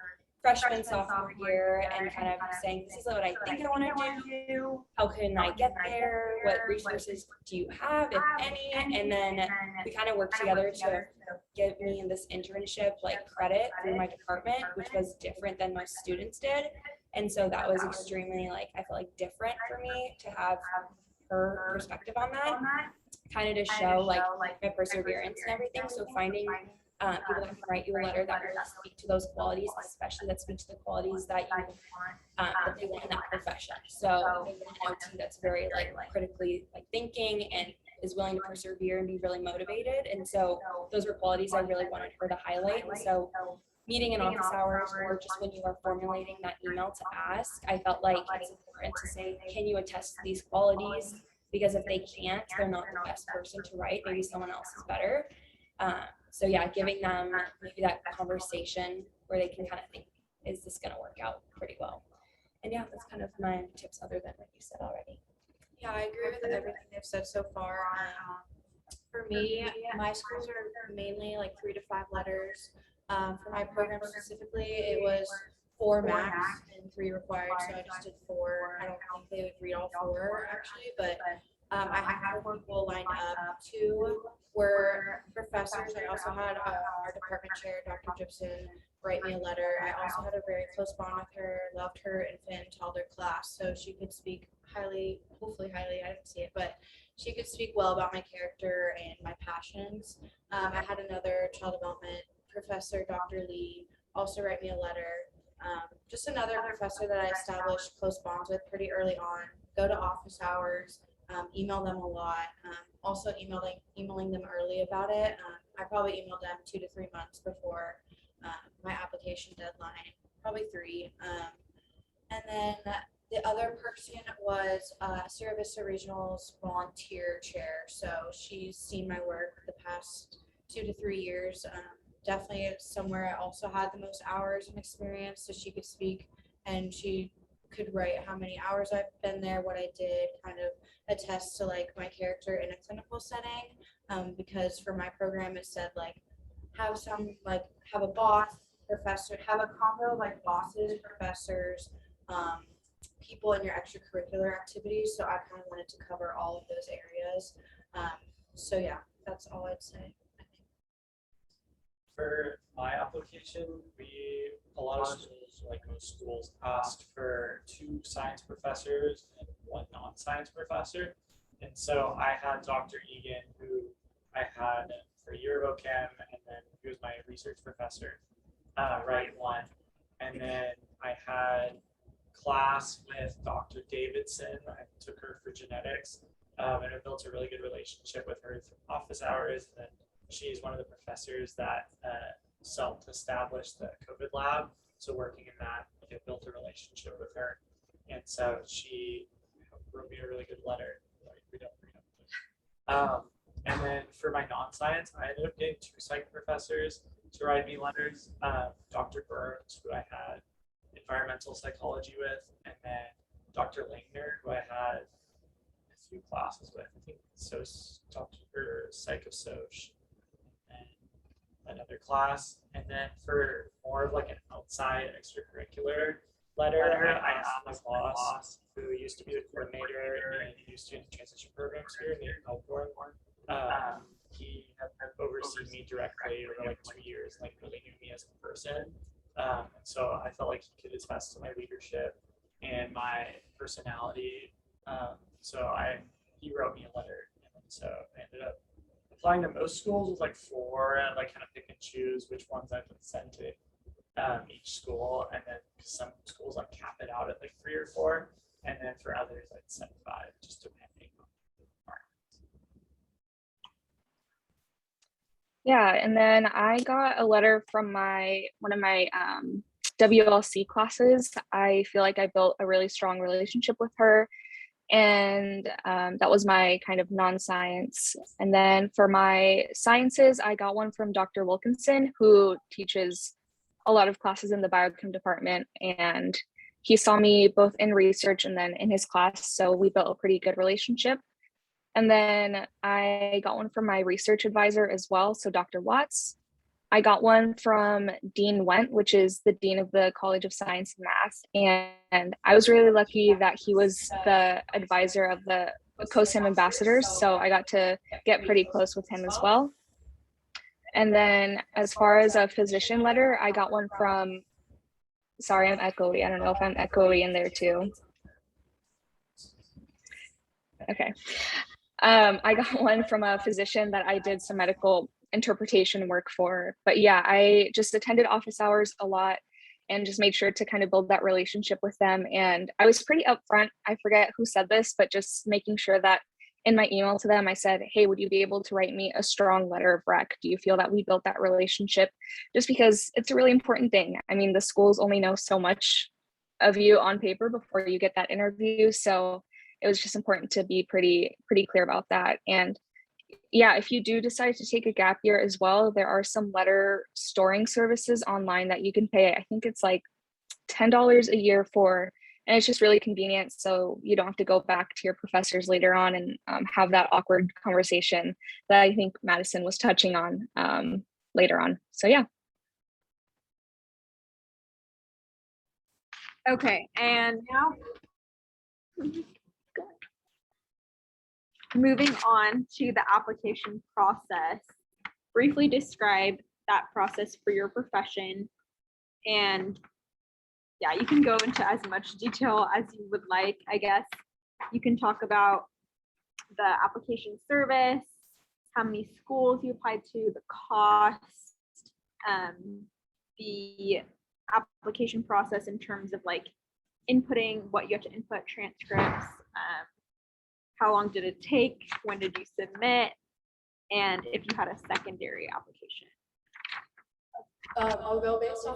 freshman, sophomore year, and kind of saying, this is what I think I want to do. How can I get there? What resources do you have, if any? And then we kind of worked together to give me this internship like credit through my department, which was different than most students did. And so that was extremely I feel like different for me to have her perspective on that, kind of to show like my perseverance and everything. So finding people that can write you a letter that will speak to those qualities, especially that speak to the qualities that you want, that they want in that profession. So they want an OT that's very critically thinking and is willing to persevere and be really motivated. And so those were qualities I really wanted her to highlight. And so meeting in office hours, or just when you are formulating that email to ask, I felt like it's important to say, can you attest to these qualities? Because if they can't, they're not the best person to write. Maybe someone else is better. So yeah, giving them maybe that conversation where they can kind of think, is this going to work out pretty well? And yeah, that's kind of my tips other than what you said already. Yeah, I agree with everything they've said so far. For me, my schools are mainly 3 to 5 letters. For my program specifically, it was 4 max and 3 required, so I just did 4. I don't think they would read all 4 actually, but I had 4 people lined up. 2 were professors. I also had our department chair, Dr. Gibson, write me a letter. I also had a very close bond with her, loved her infant and toddler class, so she could speak highly, hopefully highly, I didn't see it, but she could speak well about my character and my passions. I had another child development professor, Dr. Lee, also write me a letter. Just another professor that I established close bonds with pretty early on, go to office hours, email them a lot. Also emailing them early about it. I probably emailed them 2 to 3 months before my application deadline, probably 3. And then the other person was Sierra Vista Regional's volunteer chair. So she's seen my work the past 2 to 3 years. Definitely somewhere I also had the most hours and experience, so she could speak and she could write how many hours I've been there, what I did, kind of attest to like my character in a clinical setting. Because for my program it said like have a boss, professor, have a combo like bosses, professors, people in your extracurricular activities. So I kind of wanted to cover all of those areas. So yeah, that's all I'd say. For my application, a lot of schools, like most schools, asked for 2 science professors and 1 non-science professor. And so I had Dr. Egan, who I had for a year of OChem, and then he was my research professor, write one. And then I had class with Dr. Davidson. I took her for genetics, and I built a really good relationship with her through office hours. And then she's one of the professors that self-established the COVID lab. So working in that, I built a relationship with her. And so she wrote me a really good letter. And then for my non-science, I ended up getting 2 psych professors to write me letters. Dr. Burns, who I had environmental psychology with, and then Dr. Langner, who I had a few classes with. I think Dr. Psychosoc, and another class. And then for more of like an outside extracurricular letter, I asked my boss, who used to be the coordinator in the student transition programs here in Melbourne. He had overseen me directly over like 2 years, like really knew me as a person. And so I felt like he could attest to my leadership and my personality. He wrote me a letter, and so I ended up applying to most schools with like 4, and like kind of pick and choose which ones I would send to each school. And then some schools like cap it out at like 3 or 4, and then for others I'd send 5, just depending on the requirements. Yeah, and then I got a letter from one of my WLC classes. I feel like I built a really strong relationship with her, and that was my kind of non-science. And then for my sciences, I got one from Dr. Wilkinson, who teaches a lot of classes in the biochem department, and he saw me both in research and then in his class, so we built a pretty good relationship. And then I got one from my research advisor as well, so Dr. Watts. I got one from Dean Went, which is the Dean of the College of Science and Math. And I was really lucky that he was the advisor of the COSAM ambassadors. So I got to get pretty close with him as well. And then as far as a physician letter, I got one from, sorry, I'm echoey. I don't know if I'm echoey in there too. Okay. I got one from a physician that I did some medical interpretation work for. But yeah, I just attended office hours a lot and just made sure to kind of build that relationship with them. And I was pretty upfront. I forget who said this, but just making sure that in my email to them, I said, hey, would you be able to write me a strong letter of rec? Do you feel that we built that relationship? Just because it's a really important thing. I mean, the schools only know so much of you on paper before you get that interview. So it was just important to be pretty clear about that. And yeah, if you do decide to take a gap year as well, there are some letter storing services online that you can pay. I think it's like $10 a year for, and it's just really convenient. So you don't have to go back to your professors later on and have that awkward conversation that I think Madison was touching on later on. So yeah. Okay, and now moving on to the application process, briefly describe that process for your profession. And yeah, you can go into as much detail as you would like, I guess. You can talk about the application service, how many schools you applied to, the cost, the application process in terms of like inputting what you have to input, transcripts, how long did it take, when did you submit, and if you had a secondary application. I'll go based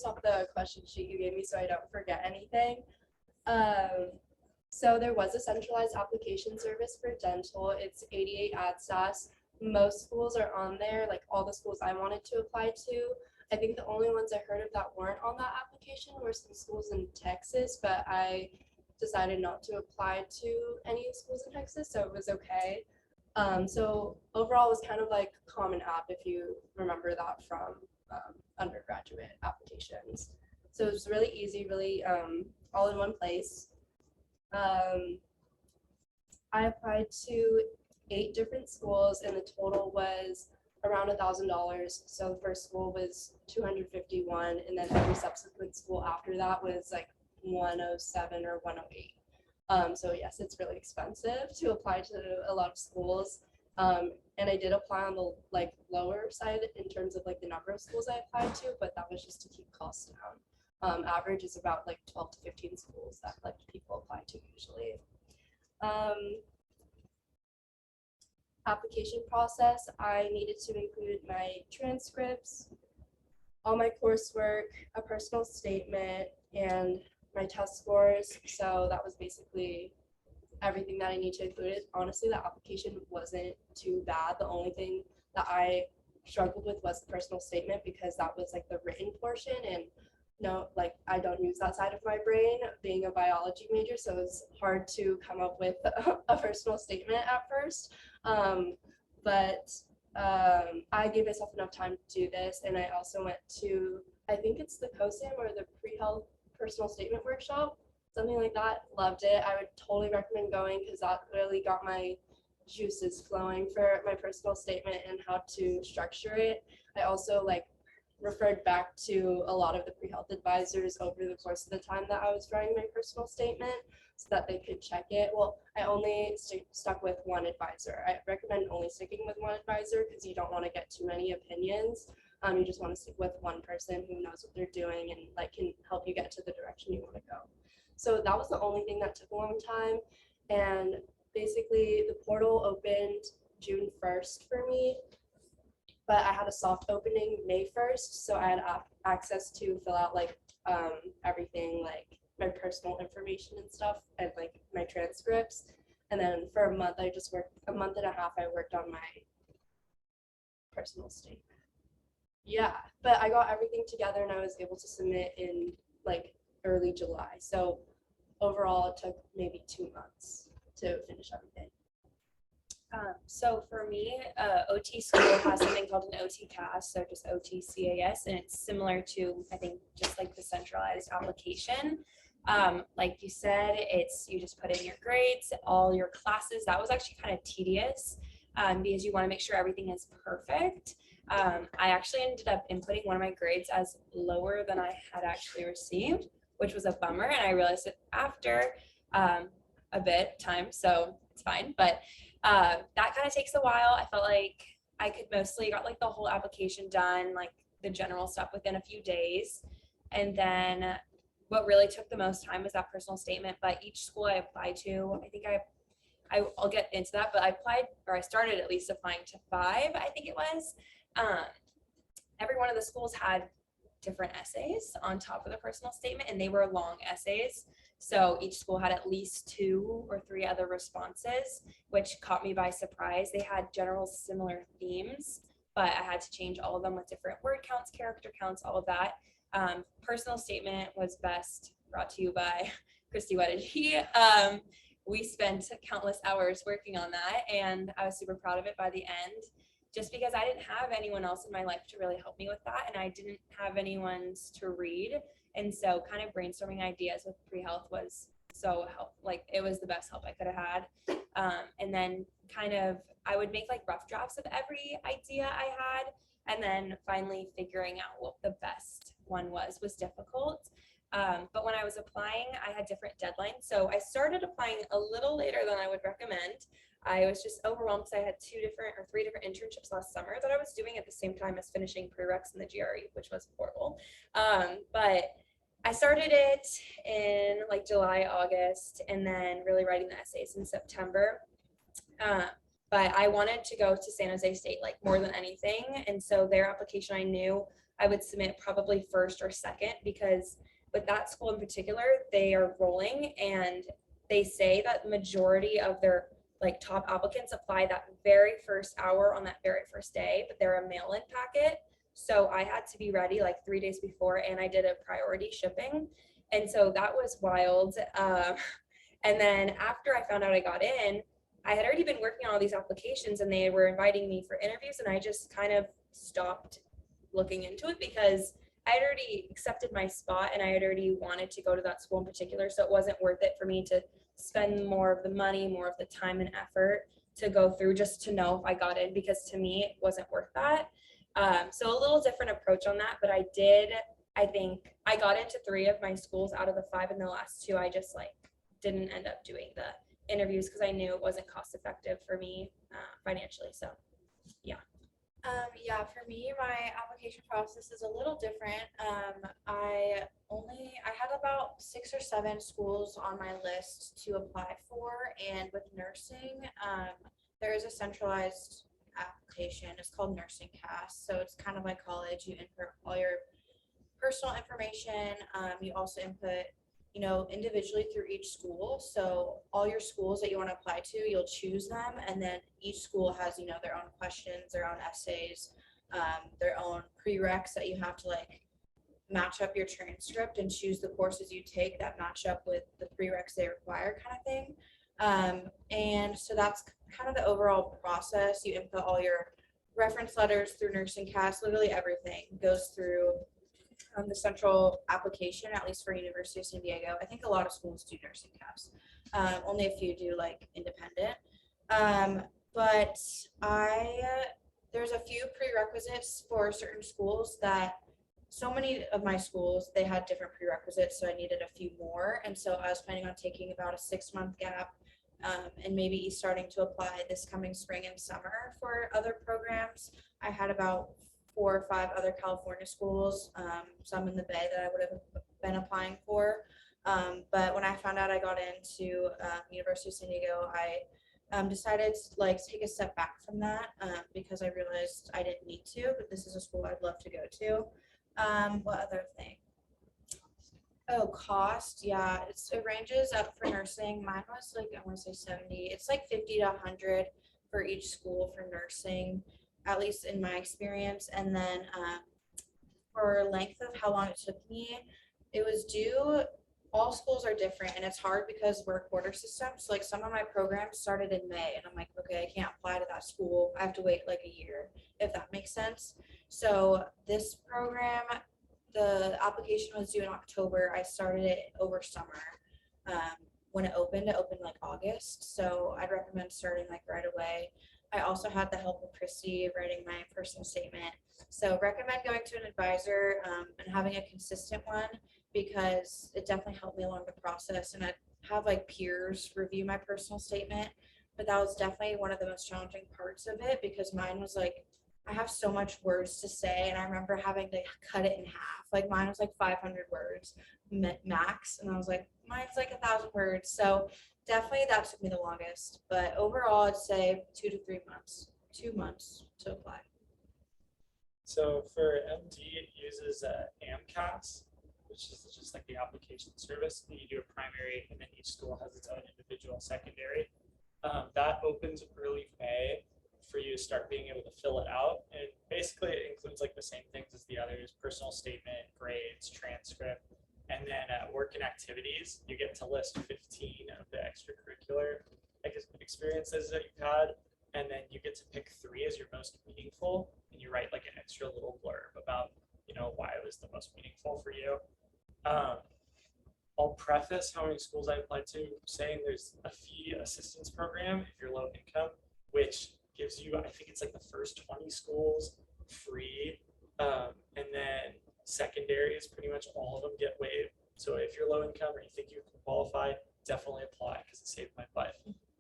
off the question sheet you gave me so I don't forget anything. So there was a centralized application service for dental. It's 88 AdStats. Most schools are on there, like all the schools I wanted to apply to. I think the only ones I heard of that weren't on that application were some schools in Texas, but I decided not to apply to any schools in Texas, so it was okay. So overall, it was kind of like Common App, if you remember that from undergraduate applications. So it was really easy, really all in one place. I applied to 8 different schools, and the total was around $1,000. So the first school was $251, and then every subsequent school after that was like 107 or 108. So yes, it's really expensive to apply to a lot of schools. And I did apply on the like lower side in terms of like the number of schools I applied to, but that was just to keep costs down. Average is about like 12 to 15 schools that like people apply to usually. Application process, I needed to include my transcripts, all my coursework, a personal statement, and my test scores. So that was basically everything that I need to include. Honestly, the application wasn't too bad. The only thing that I struggled with was the personal statement, because that was like the written portion, and no, like I don't use that side of my brain being a biology major, so it's hard to come up with a personal statement at first. But I gave myself enough time to do this, and I also went to, I think it's the COSAM or the pre-health personal statement workshop, something like that. Loved it. I would totally recommend going, because that really got my juices flowing for my personal statement and how to structure it. I also like referred back to a lot of the pre-health advisors over the course of the time that I was writing my personal statement, so that they could check it. Well, I only stuck with one advisor. I recommend only sticking with one advisor, because you don't want to get too many opinions. You just want to stick with one person who knows what they're doing and like can help you get to the direction you want to go. So that was the only thing that took a long time. And basically the portal opened June 1st for me, but I had a soft opening May 1st. So I had access to fill out like everything, like my personal information and stuff, and like my transcripts. And then for a month, I just worked, a month and a half, I worked on my personal statement. Yeah, but I got everything together and I was able to submit in like early July. So overall, it took maybe 2 months to finish everything. So for me, OT school has something called an OT CAS, so just OT CAS, and it's similar to, I think, just like the centralized application. Like you said, it's, you just put in your grades, all your classes. That was actually kind of tedious because you want to make sure everything is perfect. I actually ended up inputting one of my grades as lower than I had actually received, which was a bummer, and I realized it after a bit of time, so it's fine. But that kind of takes a while. I felt like I could mostly got like the whole application done, like the general stuff, within a few days. And then what really took the most time was that personal statement. But each school I applied to, I think I'll get into that, but I applied, or I started at least applying to 5, I think it was. Every one of the schools had different essays on top of the personal statement, and they were long essays. So each school had at least 2 or 3 other responses, which caught me by surprise. They had general similar themes, but I had to change all of them with different word counts, character counts, all of that. Personal statement was best brought to you by Christy Weddigy. We spent countless hours working on that, and I was super proud of it by the end. just because I didn't have anyone else in my life to really help me with that. And I didn't have anyone's to read. And so kind of brainstorming ideas with pre-health was so help, like it was the best help I could have had. And then kind of, I would make like rough drafts of every idea I had. And then finally figuring out what the best one was difficult. But when I was applying, I had different deadlines. So I started applying a little later than I would recommend. I was just overwhelmed because I had 3 different internships last summer that I was doing at the same time as finishing prereqs in the GRE, which was horrible. But I started it in like July, August, and then really writing the essays in September. But I wanted to go to San Jose State like more than anything. And so their application, I knew I would submit probably first or second, because with that school in particular, they are rolling and they say that the majority of their like top applicants apply that very first hour on that very first day, but they're a mail-in packet. So I had to be ready like 3 days before, and I did a priority shipping. And so that was wild. And then after I found out I got in, I had already been working on all these applications and they were inviting me for interviews, and I just kind of stopped looking into it because I had already accepted my spot and I had already wanted to go to that school in particular. So it wasn't worth it for me to spend more of the money, more of the time and effort to go through just to know if I got in, because to me it wasn't worth that. So a little different approach on that, but I think I got into 3 of my schools out of the 5, and the last 2 I just like didn't end up doing the interviews because I knew it wasn't cost effective for me financially. So yeah. Yeah, for me, my application process is a little different. I had about 6 or 7 schools on my list to apply for, and with nursing, there is a centralized application. It's called Nursing Cast. So it's kind of like college. You input all your personal information. You also input, individually through each school. So all your schools that you want to apply to, you'll choose them, and then each school has, their own questions, their own essays, their own prereqs that you have to like match up your transcript and choose the courses you take that match up with the prereqs they require, kind of thing. And so that's kind of the overall process. You input all your reference letters through Nursing Cast. Literally everything goes through the central application, at least for University of San Diego. I think a lot of schools do Nursing Cast. Only a few do like independent. But there's a few prerequisites for certain schools that so many of my schools, they had different prerequisites, so I needed a few more. And so I was planning on taking about a 6-month gap and maybe starting to apply this coming spring and summer for other programs. I had about 4 or 5 other California schools, some in the Bay that I would have been applying for. But when I found out I got into University of San Diego, I decided to like take a step back from that because I realized I didn't need to, but this is a school I'd love to go to. What other thing? Oh, cost. Yeah, it ranges up for nursing. Mine was like, I want to say 70. It's like 50 to 100 for each school for nursing, at least in my experience. And then for length of how long it took me, it was due. All schools are different, and it's hard because we're a quarter system. So like some of my programs started in May, and I'm like, okay, I can't apply to that school. I have to wait like a year, if that makes sense. So this program, the application was due in October. I started it over summer. When it opened like August. So I'd recommend starting like right away. I also had the help of Parisi writing my personal statement. So recommend going to an advisor and having a consistent one, because it definitely helped me along the process. And I have like peers review my personal statement, but that was definitely one of the most challenging parts of it, because mine was like, I have so much words to say, and I remember having to cut it in half. Like mine was like 500 words max, and I was like, mine's like 1,000 words. So definitely that took me the longest, but overall I'd say 2 to 3 months, 2 months to apply. So for MD, it uses Mcat, which is just like the application service. And you do a primary, and then each school has its own individual secondary. That opens early May for you to start being able to fill it out. And basically it includes like the same things as the others: personal statement, grades, transcript, and then work and activities. You get to list 15 of the extracurricular experiences that you've had. and then you get to pick 3 as your most meaningful, and you write like an extra little blurb about, why it was the most meaningful for you. I'll preface how many schools I applied to saying there's a fee assistance program if you're low income, which gives you, I think it's like the first 20 schools free. And then secondaries, pretty much all of them get waived. So if you're low income or you think you can qualify, definitely apply because it saved my life.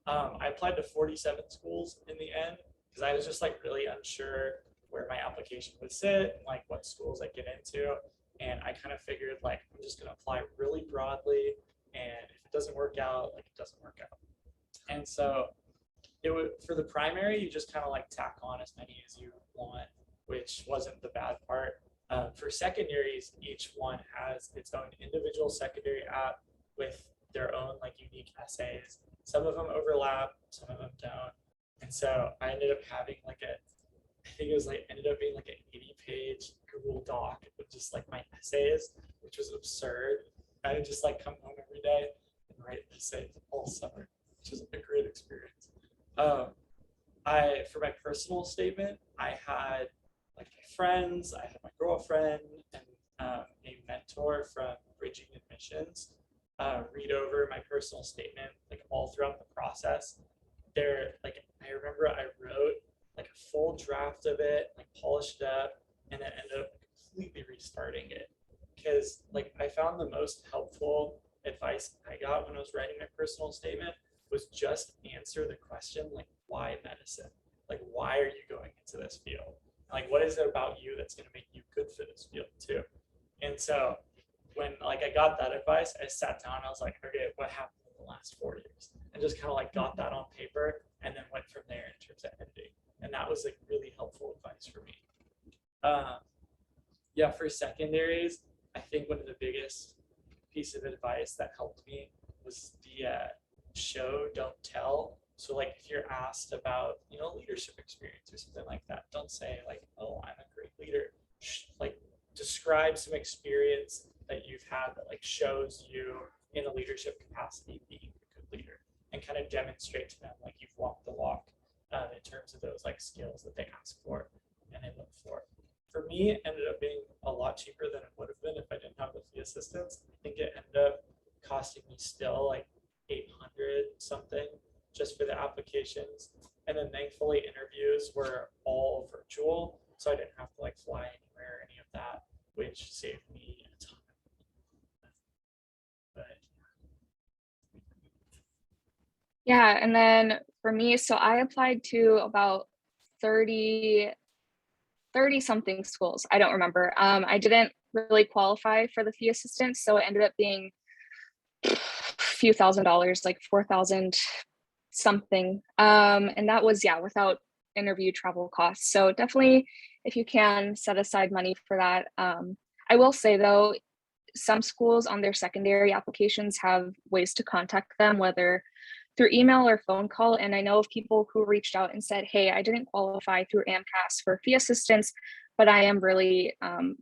I applied to 47 schools in the end because I was just like really unsure where my application would sit and like what schools I get into. And I kind of figured like, I'm just gonna apply really broadly, and if it doesn't work out, like it doesn't work out. And so it would, for the primary, you just kind of like tack on as many as you want, which wasn't the bad part. For secondaries, each one has its own individual secondary app with their own like unique essays. Some of them overlap, some of them don't. And so I ended up having like I think it was like, ended up being like an 80-page Google Doc with just like my essays, which was absurd. I would just like come home every day and write essays all summer, which was a great experience. For my personal statement, I had like my friends, I had my girlfriend, and a mentor from Bridging Admissions read over my personal statement like all throughout the process. I remember I wrote like a full draft of it, like polished it up, and then ended up completely restarting it because like I found the most helpful advice I got when I was writing my personal statement was just answer the question like, why medicine? Like, why are you going into this field? Like, what is it about you that's going to make you good for this field too? And so when like I got that advice, I sat down and I was like, okay, what happened in the last 4 years? And just kind of like got that on paper and then went from there in terms of editing. And that was like really helpful advice for me. For secondaries, I think one of the biggest piece of advice that helped me was the show, don't tell. So like if you're asked about, leadership experience or something like that, don't say like, oh, I'm a great leader. Like describe some experience that you've had that like shows you in a leadership capacity being a good leader, and kind of demonstrate to them like you've walked the walk in terms of those like skills that they ask for and they look for. For me, it ended up being a lot cheaper than it would have been if I didn't have the fee assistance. I think it ended up costing me still like 800 something just for the applications. And then thankfully interviews were all virtual, so I didn't have to like fly anywhere or any of that, which saved me a ton. But Yeah, and then for me, so I applied to about 30 something schools. I don't remember. I didn't really qualify for the fee assistance, so it ended up being a few $1,000s, like 4,000 something. And that was, without interview travel costs. So definitely, if you can, set aside money for that. I will say though, some schools on their secondary applications have ways to contact them, whether through email or phone call. And I know of people who reached out and said, hey, I didn't qualify through AMCAS for fee assistance, but I am really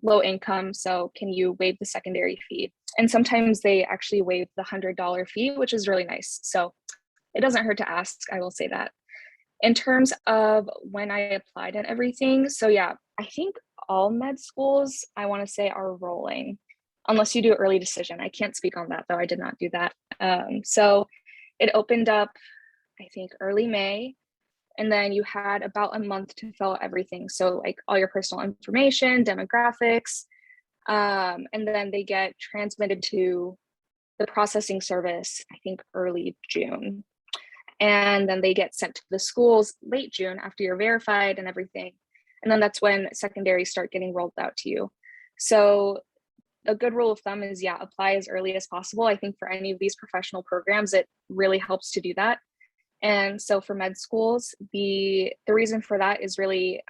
low income. So can you waive the secondary fee? And sometimes they actually waive the $100 fee, which is really nice. So it doesn't hurt to ask, I will say that. In terms of when I applied and everything, so I think all med schools, I want to say, are rolling, unless you do early decision. I can't speak on that though, I did not do that. So it opened up, I think, early May, and then you had about a month to fill out everything. So like all your personal information, demographics, and then they get transmitted to the processing service, I think early June. And then they get sent to the schools late June after you're verified and everything. And then that's when secondaries start getting rolled out to you. So a good rule of thumb is, apply as early as possible. I think for any of these professional programs, it really helps to do that. And so for med schools, the reason for that is really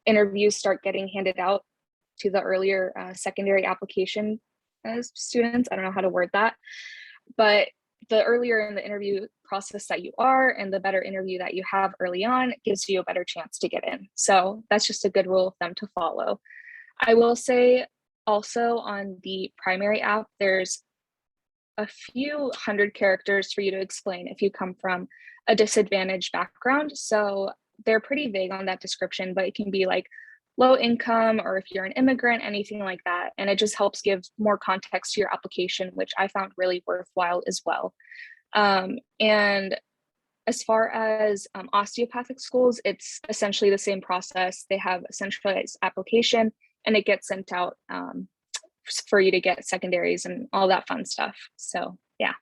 interviews start getting handed out to the earlier secondary application students. I don't know how to word that, but the earlier in the interview process that you are and the better interview that you have early on gives you a better chance to get in. So that's just a good rule of thumb to follow. I will say also on the primary app, there's a few hundred characters for you to explain if you come from a disadvantaged background. So they're pretty vague on that description, but it can be like low income or if you're an immigrant, anything like that. And it just helps give more context to your application, which I found really worthwhile as well. And as far as osteopathic schools, it's essentially the same process. They have a centralized application and it gets sent out for you to get secondaries and all that fun stuff. So yeah.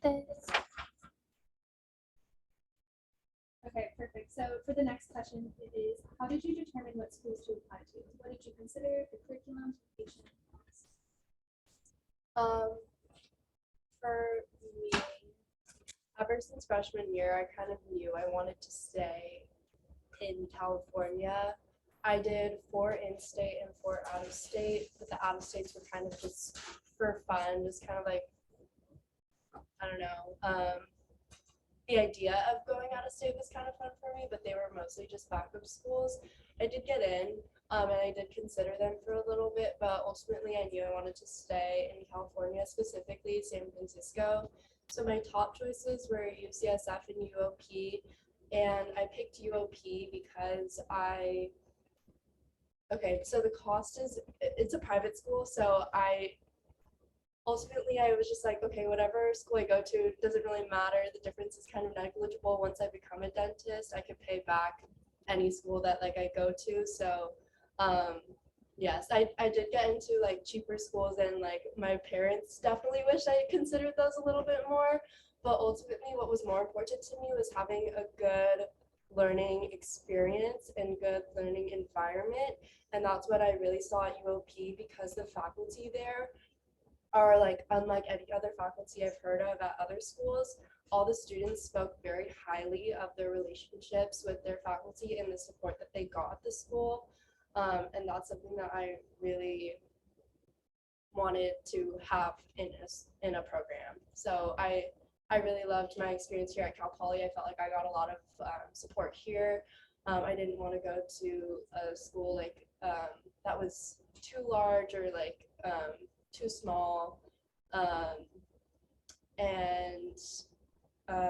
Okay, perfect. So for the next question, it is, how did you determine what schools to apply to? What did you consider, the curriculum, education, and costs? For me, ever since freshman year, I kind of knew I wanted to stay in California. I did 4 in-state and 4 out-of-state, but the out-of-states were kind of just for fun, just kind of like, I don't know. The idea of going out of state was kind of fun for me, but they were mostly just backup schools. I did get in, and I did consider them for a little bit, but ultimately I knew I wanted to stay in California, specifically San Francisco. So my top choices were UCSF and UOP, and I picked UOP because so the cost it's a private school, so ultimately I was just like, okay, whatever school I go to, it doesn't really matter. The difference is kind of negligible. Once I become a dentist, I could pay back any school that like I go to. So yes, I did get into like cheaper schools, and like my parents definitely wish I considered those a little bit more. But ultimately what was more important to me was having a good learning experience and good learning environment. And that's what I really saw at UOP, because the faculty there are like unlike any other faculty I've heard of at other schools. All the students spoke very highly of their relationships with their faculty and the support that they got at the school. And that's something that I really wanted to have in a program. So I really loved my experience here at Cal Poly. I felt like I got a lot of support here. I didn't want to go to a school like that was too large or like too small, and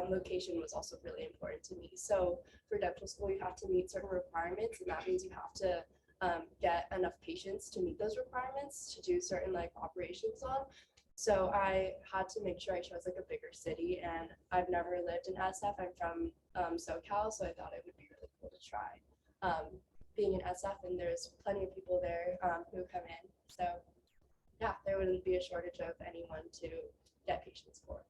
location was also really important to me. So for dental school, you have to meet certain requirements, and that means you have to get enough patients to meet those requirements to do certain like operations on. So I had to make sure I chose like a bigger city, and I've never lived in SF. I'm from SoCal, so I thought it would be really cool to try being in SF, and there's plenty of people there who come in. So yeah, there wouldn't be a shortage of anyone to get patients for.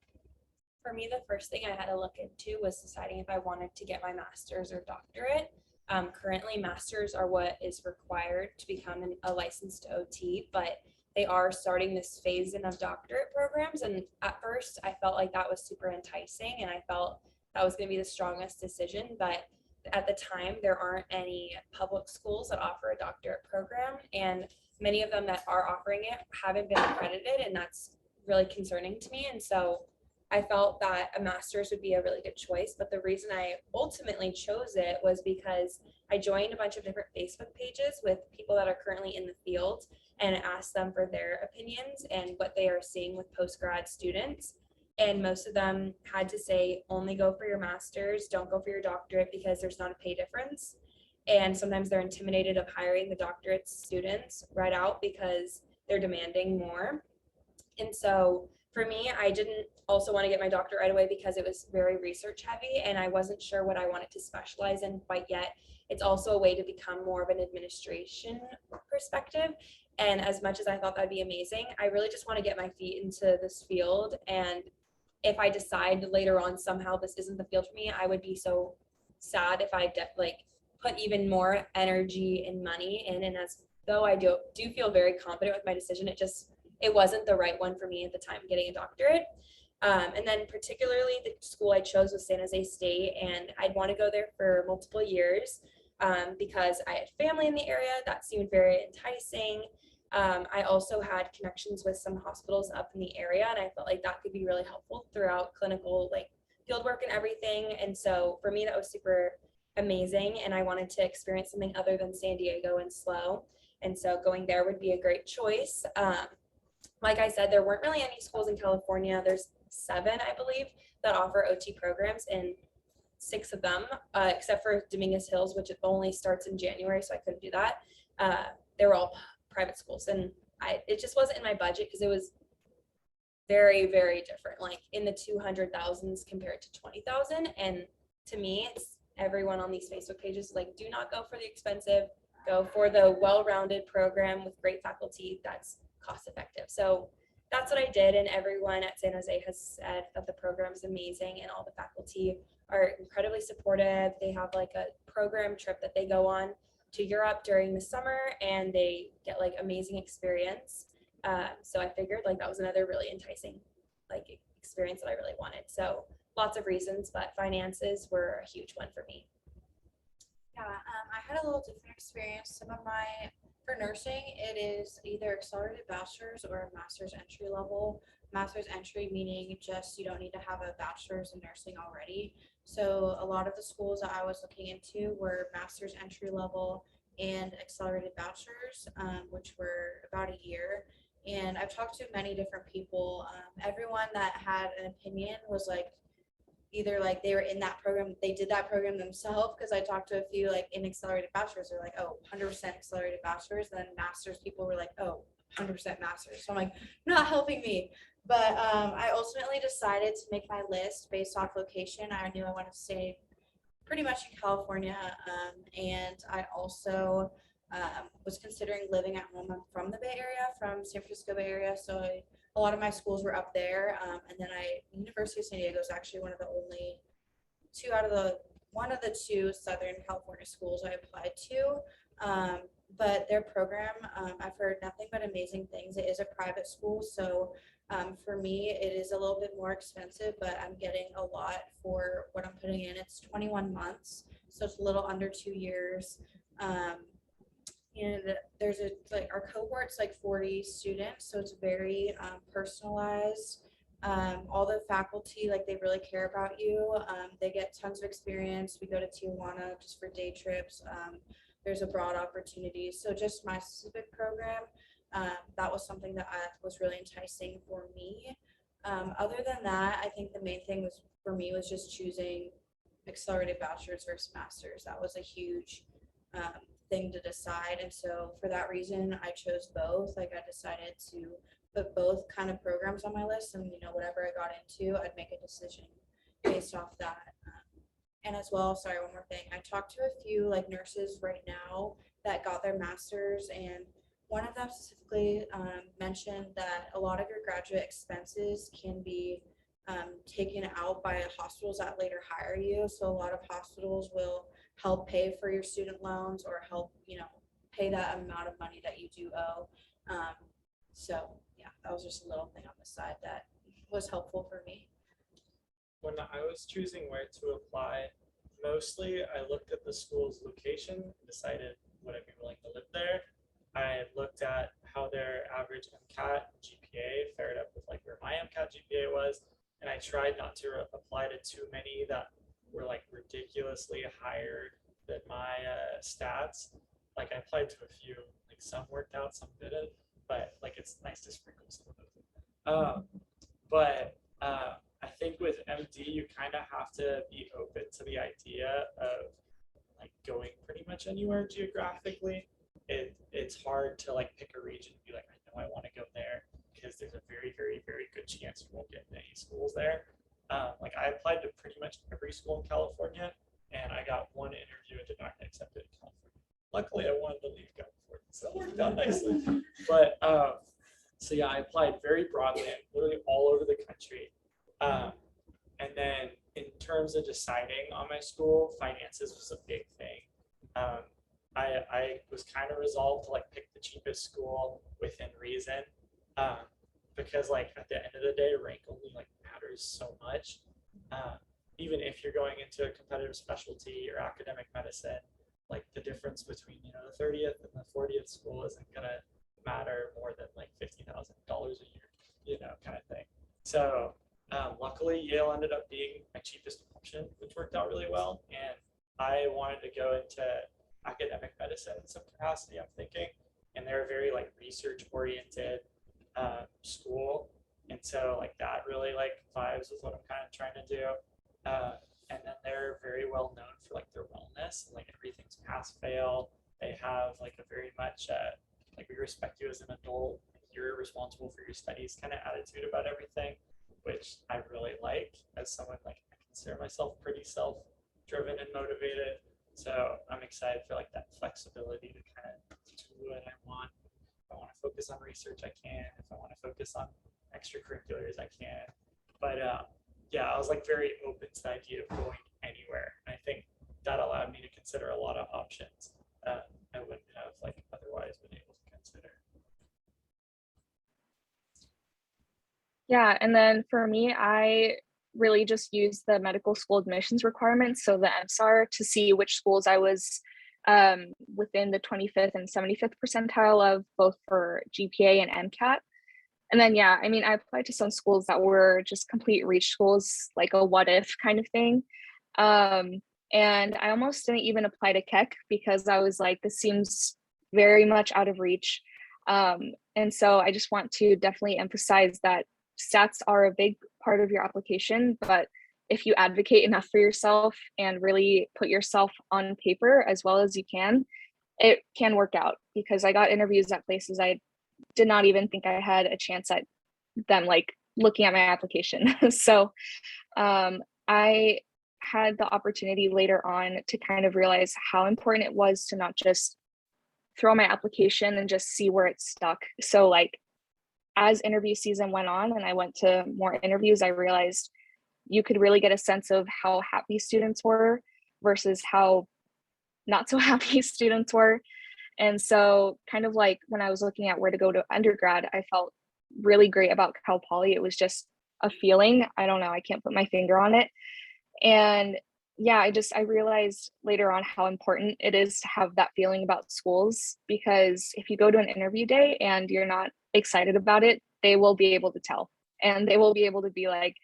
For me, the first thing I had to look into was deciding if I wanted to get my master's or doctorate. Currently, masters are what is required to become a licensed OT, but they are starting this phase in of doctorate programs. And at first, I felt like that was super enticing, and I felt that was going to be the strongest decision. But at the time, there aren't any public schools that offer a doctorate program, and many of them that are offering it haven't been accredited, and that's really concerning to me. And so I felt that a master's would be a really good choice. But the reason I ultimately chose it was because I joined a bunch of different Facebook pages with people that are currently in the field and asked them for their opinions and what they are seeing with post-grad students. And most of them had to say, only go for your master's, don't go for your doctorate, because there's not a pay difference. And sometimes they're intimidated of hiring the doctorate students right out because they're demanding more. And so for me, I didn't also want to get my doctorate right away because it was very research heavy, and I wasn't sure what I wanted to specialize in quite yet. It's also a way to become more of an administration perspective. And as much as I thought that'd be amazing, I really just want to get my feet into this field. And if I decide later on somehow this isn't the field for me, I would be so sad if I put even more energy and money in. And as though I do feel very confident with my decision, it wasn't the right one for me at the time getting a doctorate. And then particularly the school I chose was San Jose State, and I'd want to go there for multiple years because I had family in the area. That seemed very enticing. I also had connections with some hospitals up in the area, and I felt like that could be really helpful throughout clinical field work and everything. And so for me, that was super amazing. And I wanted to experience something other than San Diego and SLO. And so going there would be a great choice. Like I said, there weren't really any schools in California. There's 7, I believe, that offer OT programs, and 6 of them, except for Dominguez Hills, which it only starts in January, so I couldn't do that. They were all private schools, and it just wasn't in my budget because it was very, very different, like in the 200,000s compared to 20,000. And to me, it's everyone on these Facebook pages like, do not go for the expensive, go for the well-rounded program with great faculty that's cost effective. So that's what I did, and everyone at San Jose has said that the program is amazing and all the faculty are incredibly supportive. They have like a program trip that they go on to Europe during the summer, and they get like amazing experience. So I figured like that was another really enticing like experience that I really wanted. So lots of reasons, but finances were a huge one for me. Yeah, I had a little different experience. For nursing, it is either accelerated bachelor's or a master's entry level. Master's entry meaning just you don't need to have a bachelor's in nursing already. So a lot of the schools that I was looking into were master's entry level and accelerated bachelor's, which were about a year. And I've talked to many different people. Everyone that had an opinion was like, either like they were in that program, they did that program themselves, because I talked to a few like in accelerated bachelor's, they're like, oh, 100% accelerated bachelor's. Then master's people were like, oh, 100% master's. So I'm like, not helping me. But I ultimately decided to make my list based off location. I knew I wanted to stay pretty much in California. And I also was considering living at home. I'm from the Bay Area, from San Francisco Bay Area. So a lot of my schools were up there. And then University of San Diego is actually one of the two Southern California schools I applied to. But their program, I've heard nothing but amazing things. It is a private school, so for me, it is a little bit more expensive, but I'm getting a lot for what I'm putting in. It's 21 months, so it's a little under 2 years. And there's our cohort's like 40 students, so it's very personalized. All the faculty, like they really care about you. They get tons of experience. We go to Tijuana just for day trips. There's a broad opportunity. So just my specific program, that was something that was really enticing for me. Other than that, I think the main thing for me was just choosing accelerated bachelor's versus master's. That was a huge thing to decide. And so for that reason, I chose both. Like I decided to put both kind of programs on my list, and whatever I got into, I'd make a decision based off that. And as well, sorry, one more thing. I talked to a few like nurses right now that got their master's, and one of them specifically mentioned that a lot of your graduate expenses can be taken out by hospitals that later hire you. So a lot of hospitals will help pay for your student loans or help, pay that amount of money that you do owe. So yeah, that was just a little thing on the side that was helpful for me. When I was choosing where to apply, mostly I looked at the school's location and decided would I be willing to live there. I looked at how their average Mcat GPA fared up with like where my Mcat GPA was, and I tried not to apply to too many that were like ridiculously higher than my stats. Like I applied to a few, like some worked out, some didn't, but like it's nice to sprinkle some of those. But I think with MD, you kind of have to be open to the idea of like going pretty much anywhere geographically. It's hard to like pick a region and be like, I know I want to go there, because there's a very, very, very good chance you won't get any schools there. Like I applied to pretty much every school in California, and I got one interview and did not get accepted in California. Luckily, I wanted to leave California, so it worked out nicely. But so yeah, I applied very broadly, literally all over the country. And then in terms of deciding on my school, finances was a big thing. I was kind of resolved to like pick the cheapest school within reason, because like at the end of the day, rank only like matters so much. Even if you're going into a competitive specialty or academic medicine, like the difference between the 30th and the 40th school isn't gonna matter more than like $50,000 a year, kind of thing. So Luckily, Yale ended up being my cheapest option, which worked out really well. And I wanted to go into academic medicine in some capacity, I'm thinking. And they're a very like research oriented school. And so like that really like vibes with what I'm kind of trying to do. And then they're very well known for like their wellness, like everything's pass fail. They have like a very much like we respect you as an adult, you're responsible for your studies kind of attitude about everything, which I really like as someone like I consider myself pretty self-driven and motivated. So I'm excited for like that flexibility to kind of do what I want. If I want to focus on research, I can. If I want to focus on extracurriculars, I can. But yeah, I was like very open to the idea of going anywhere. And I think that allowed me to consider a lot of options I wouldn't have like otherwise been able to consider. Yeah, and then for me, I really just used the medical school admissions requirements, so the MSAR, to see which schools I was within the 25th and 75th percentile of, both for GPA and Mcat. And then, yeah, I mean, I applied to some schools that were just complete reach schools, like a what if kind of thing. And I almost didn't even apply to Keck because I was like, this seems very much out of reach. And so I just want to definitely emphasize that stats are a big part of your application, but if you advocate enough for yourself and really put yourself on paper as well as you can, it can work out. Because I got interviews at places I did not even think I had a chance at them like looking at my application. So I had the opportunity later on to kind of realize how important it was to not just throw my application and just see where it stuck. So like as interview season went on and I went to more interviews, I realized you could really get a sense of how happy students were versus how not so happy students were. And so kind of like when I was looking at where to go to undergrad, I felt really great about Cal Poly. It was just a feeling. I don't know, I can't put my finger on it. And yeah, I realized later on how important it is to have that feeling about schools, because if you go to an interview day and you're not excited about it, they will be able to tell, and they will be able to be like,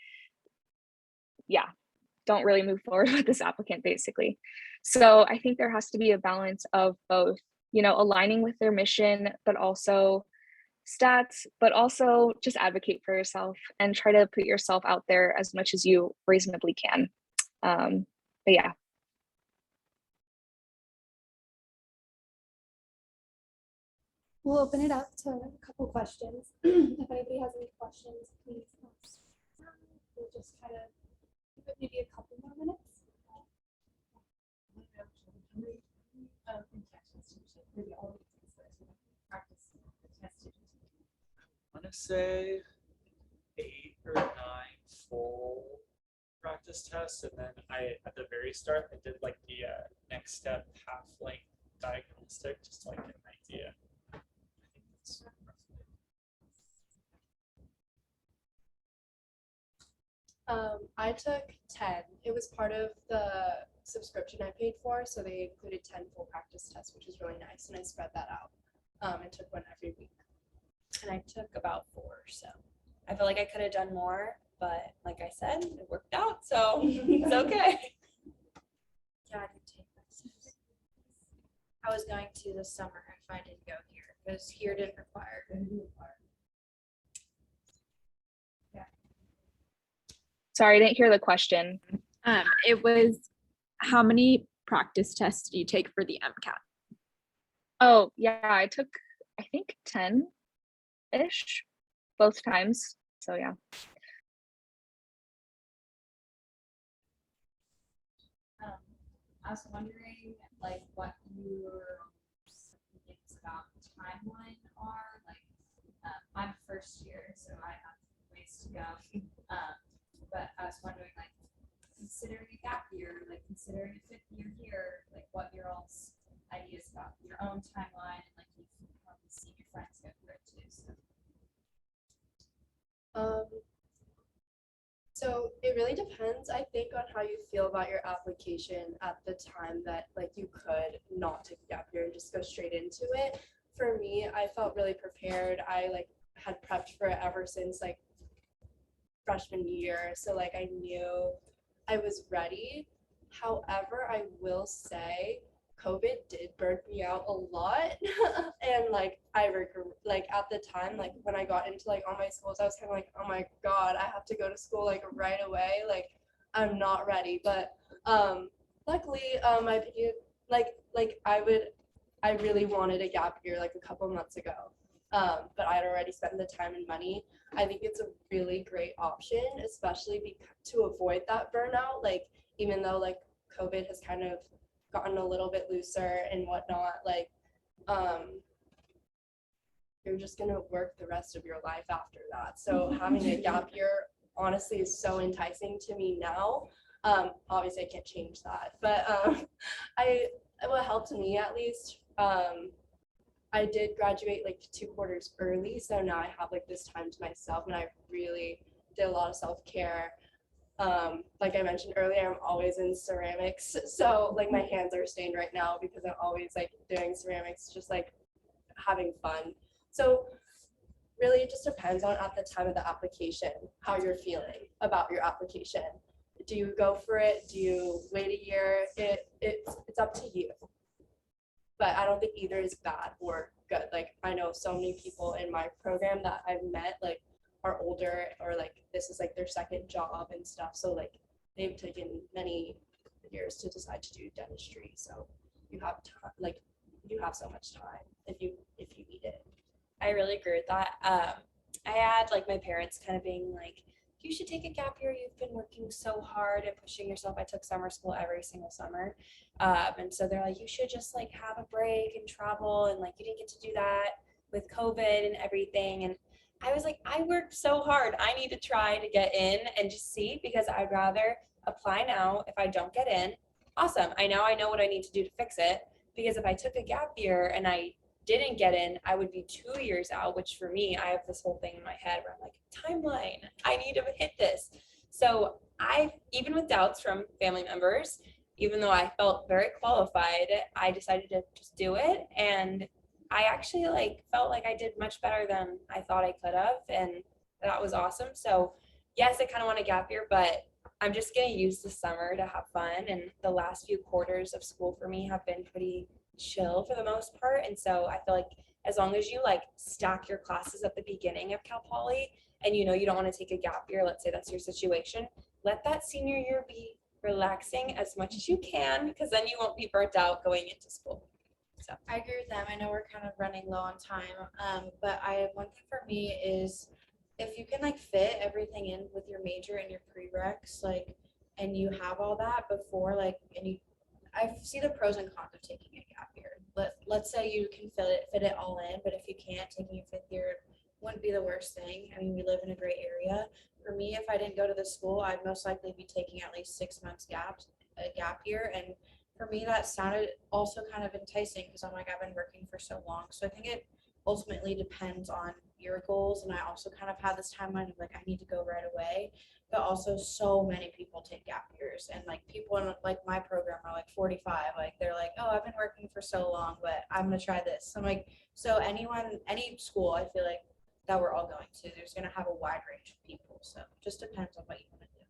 yeah, don't really move forward with this applicant, basically. So I think there has to be a balance of both, you know, aligning with their mission, but also stats, but also just advocate for yourself and try to put yourself out there as much as you reasonably can. But yeah. We'll open it up to a couple questions. If anybody has any questions, please ask. We'll just kind of give it maybe a couple more minutes. I want to say 8 or 9 full practice tests, and then I at the very start I did like the next step half length diagnostic just to like get an idea. I think that's roughly. I took 10. It was part of the subscription I paid for, so they included 10 full practice tests, which is really nice, and I spread that out. I took one every week. And I took about 4, so I feel like I could have done more, but like I said, it worked out, so it's okay. Yeah, I did take that. I was going to this summer if I didn't go here, because here didn't require. Sorry, I didn't hear the question. It was, how many practice tests do you take for the Mcat? Oh yeah, I took, I think 10-ish both times. So yeah. I was wondering, like, what your opinions about timeline are. Like, I'm first year, so I have ways to go. But I was wondering, like, considering a gap year, like considering a 5th year here, like, what your all's ideas about your own timeline, and like you've probably seen your friends go through it too. So it really depends, I think, on how you feel about your application at the time that like you could not take a gap year and just go straight into it. For me, I felt really prepared. I like had prepped for it ever since like freshman year. So like I knew I was ready. However, I will say COVID did burn me out a lot. And like like at the time, like when I got into like all my schools, I was kind of like, oh my God, I have to go to school like right away. Like I'm not ready. But luckily, my opinion, I really wanted a gap year like a couple months ago. But I'd already spent the time and money. I think it's a really great option, especially to avoid that burnout. Like even though like COVID has kind of gotten a little bit looser and whatnot, like you're just gonna work the rest of your life after that. So having a gap year honestly is so enticing to me now. Obviously I can't change that, but what helped me at least, I did graduate like 2 quarters early, so now I have like this time to myself, and I really did a lot of self-care. Like I mentioned earlier, I'm always in ceramics, so like my hands are stained right now because I'm always like doing ceramics, just like having fun. So really it just depends on at the time of the application how you're feeling about your application. Do you go for it? Do you wait a year? It's up to you. But I don't think either is bad or good. Like I know so many people in my program that I've met like are older, or like this is like their second job and stuff. So like they've taken many years to decide to do dentistry. So you have time, like you have so much time if you need it. I really agree with that. I had like my parents kind of being like, you should take a gap year. You've been working so hard and pushing yourself. I took summer school every single summer. And so they're like, you should just like have a break and travel. And like, you didn't get to do that with COVID and everything. And I was like, I worked so hard. I need to try to get in and just see, because I'd rather apply now. If I don't get in, awesome. I know what I need to do to fix it. Because if I took a gap year and I didn't get in, I would be 2 years out, which for me, I have this whole thing in my head where I'm like, timeline, I need to hit this. So even with doubts from family members, even though I felt very qualified, I decided to just do it. And I actually like felt like I did much better than I thought I could have. And that was awesome. So yes, I kind of want a gap year, but I'm just going to use the summer to have fun. And the last few quarters of school for me have been pretty chill for the most part. And so I feel like as long as you like stack your classes at the beginning of Cal Poly, and you know you don't want to take a gap year, let's say that's your situation, let that senior year be relaxing as much as you can, because then you won't be burnt out going into school. So I agree with them. I know we're kind of running low on time, but one thing for me is if you can like fit everything in with your major and your prereqs, like, and you have all that before, like, and I see the pros and cons of taking a gap year. Let's say you can fit it all in, but if you can't, taking a 5th year wouldn't be the worst thing. I mean, we live in a great area. For me, if I didn't go to the school, I'd most likely be taking at least 6 months a gap year. And for me, that sounded also kind of enticing because I'm like, I've been working for so long. So I think it ultimately depends on your goals. And I also kind of had this timeline of like, I need to go right away. But also so many people take gap years, and like people in like my program are like 45, like they're like, oh, I've been working for so long, but I'm gonna try this. I'm like, so any school I feel like that we're all going to, there's gonna have a wide range of people, so just depends on what you want to do.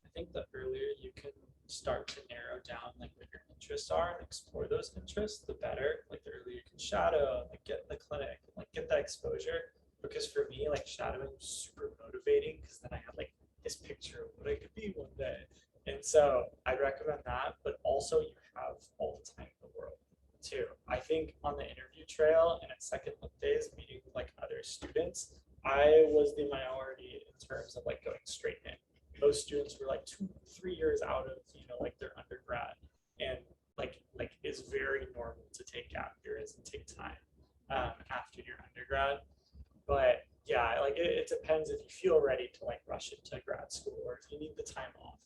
I think the earlier you can start to narrow down like what your interests are and explore those interests, the better. Like the earlier you can shadow, like get in the clinic, like get that exposure. Because for me, like shadowing was super motivating, because then I had like this picture of what I could be one day. And so I'd recommend that, but also you have all the time in the world too. I think on the interview trail and at second look days, meeting with like other students, I was the minority in terms of like going straight in. Most students were like 2-3 years out of, like their undergrad, and like is very normal to take gap years and take time after your undergrad. But yeah, like it depends if you feel ready to like rush into grad school or if you need the time off.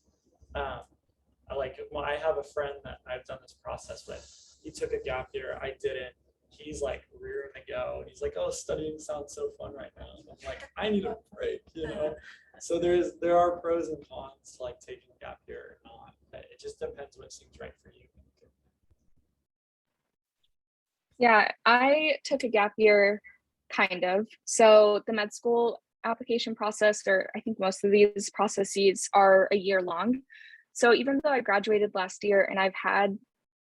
I have a friend that I've done this process with. He took a gap year. I didn't. He's like rearing to go, and he's like, "Oh, studying sounds so fun right now." And I'm like, "I need a break," So there are pros and cons to like taking a gap year or not. But it just depends what seems right for you. Yeah, I took a gap year, kind of. So the med school application process, or I think most of these processes, are a year long. So even though I graduated last year and I've had,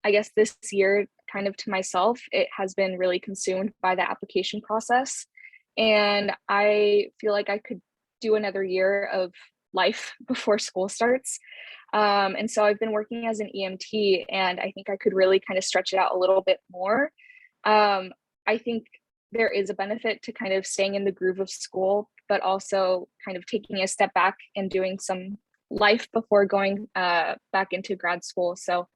I guess, this year kind of to myself, it has been really consumed by the application process. And I feel like I could do another year of life before school starts. And so I've been working as an EMT, and I think I could really kind of stretch it out a little bit more. I think there is a benefit to kind of staying in the groove of school, but also kind of taking a step back and doing some life before going back into grad school. So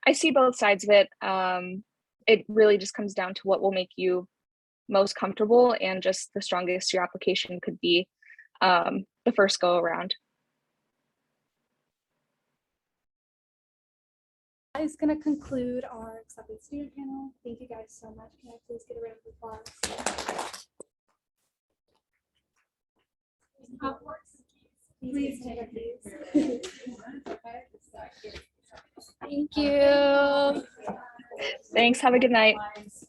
I see both sides of it. It really just comes down to what will make you most comfortable and just the strongest your application could be the first go around. That is going to conclude our accepted student panel. Thank you guys so much. Can I please get a round of applause? Please take a please. Thank you. Thanks. Have a good night. Thanks.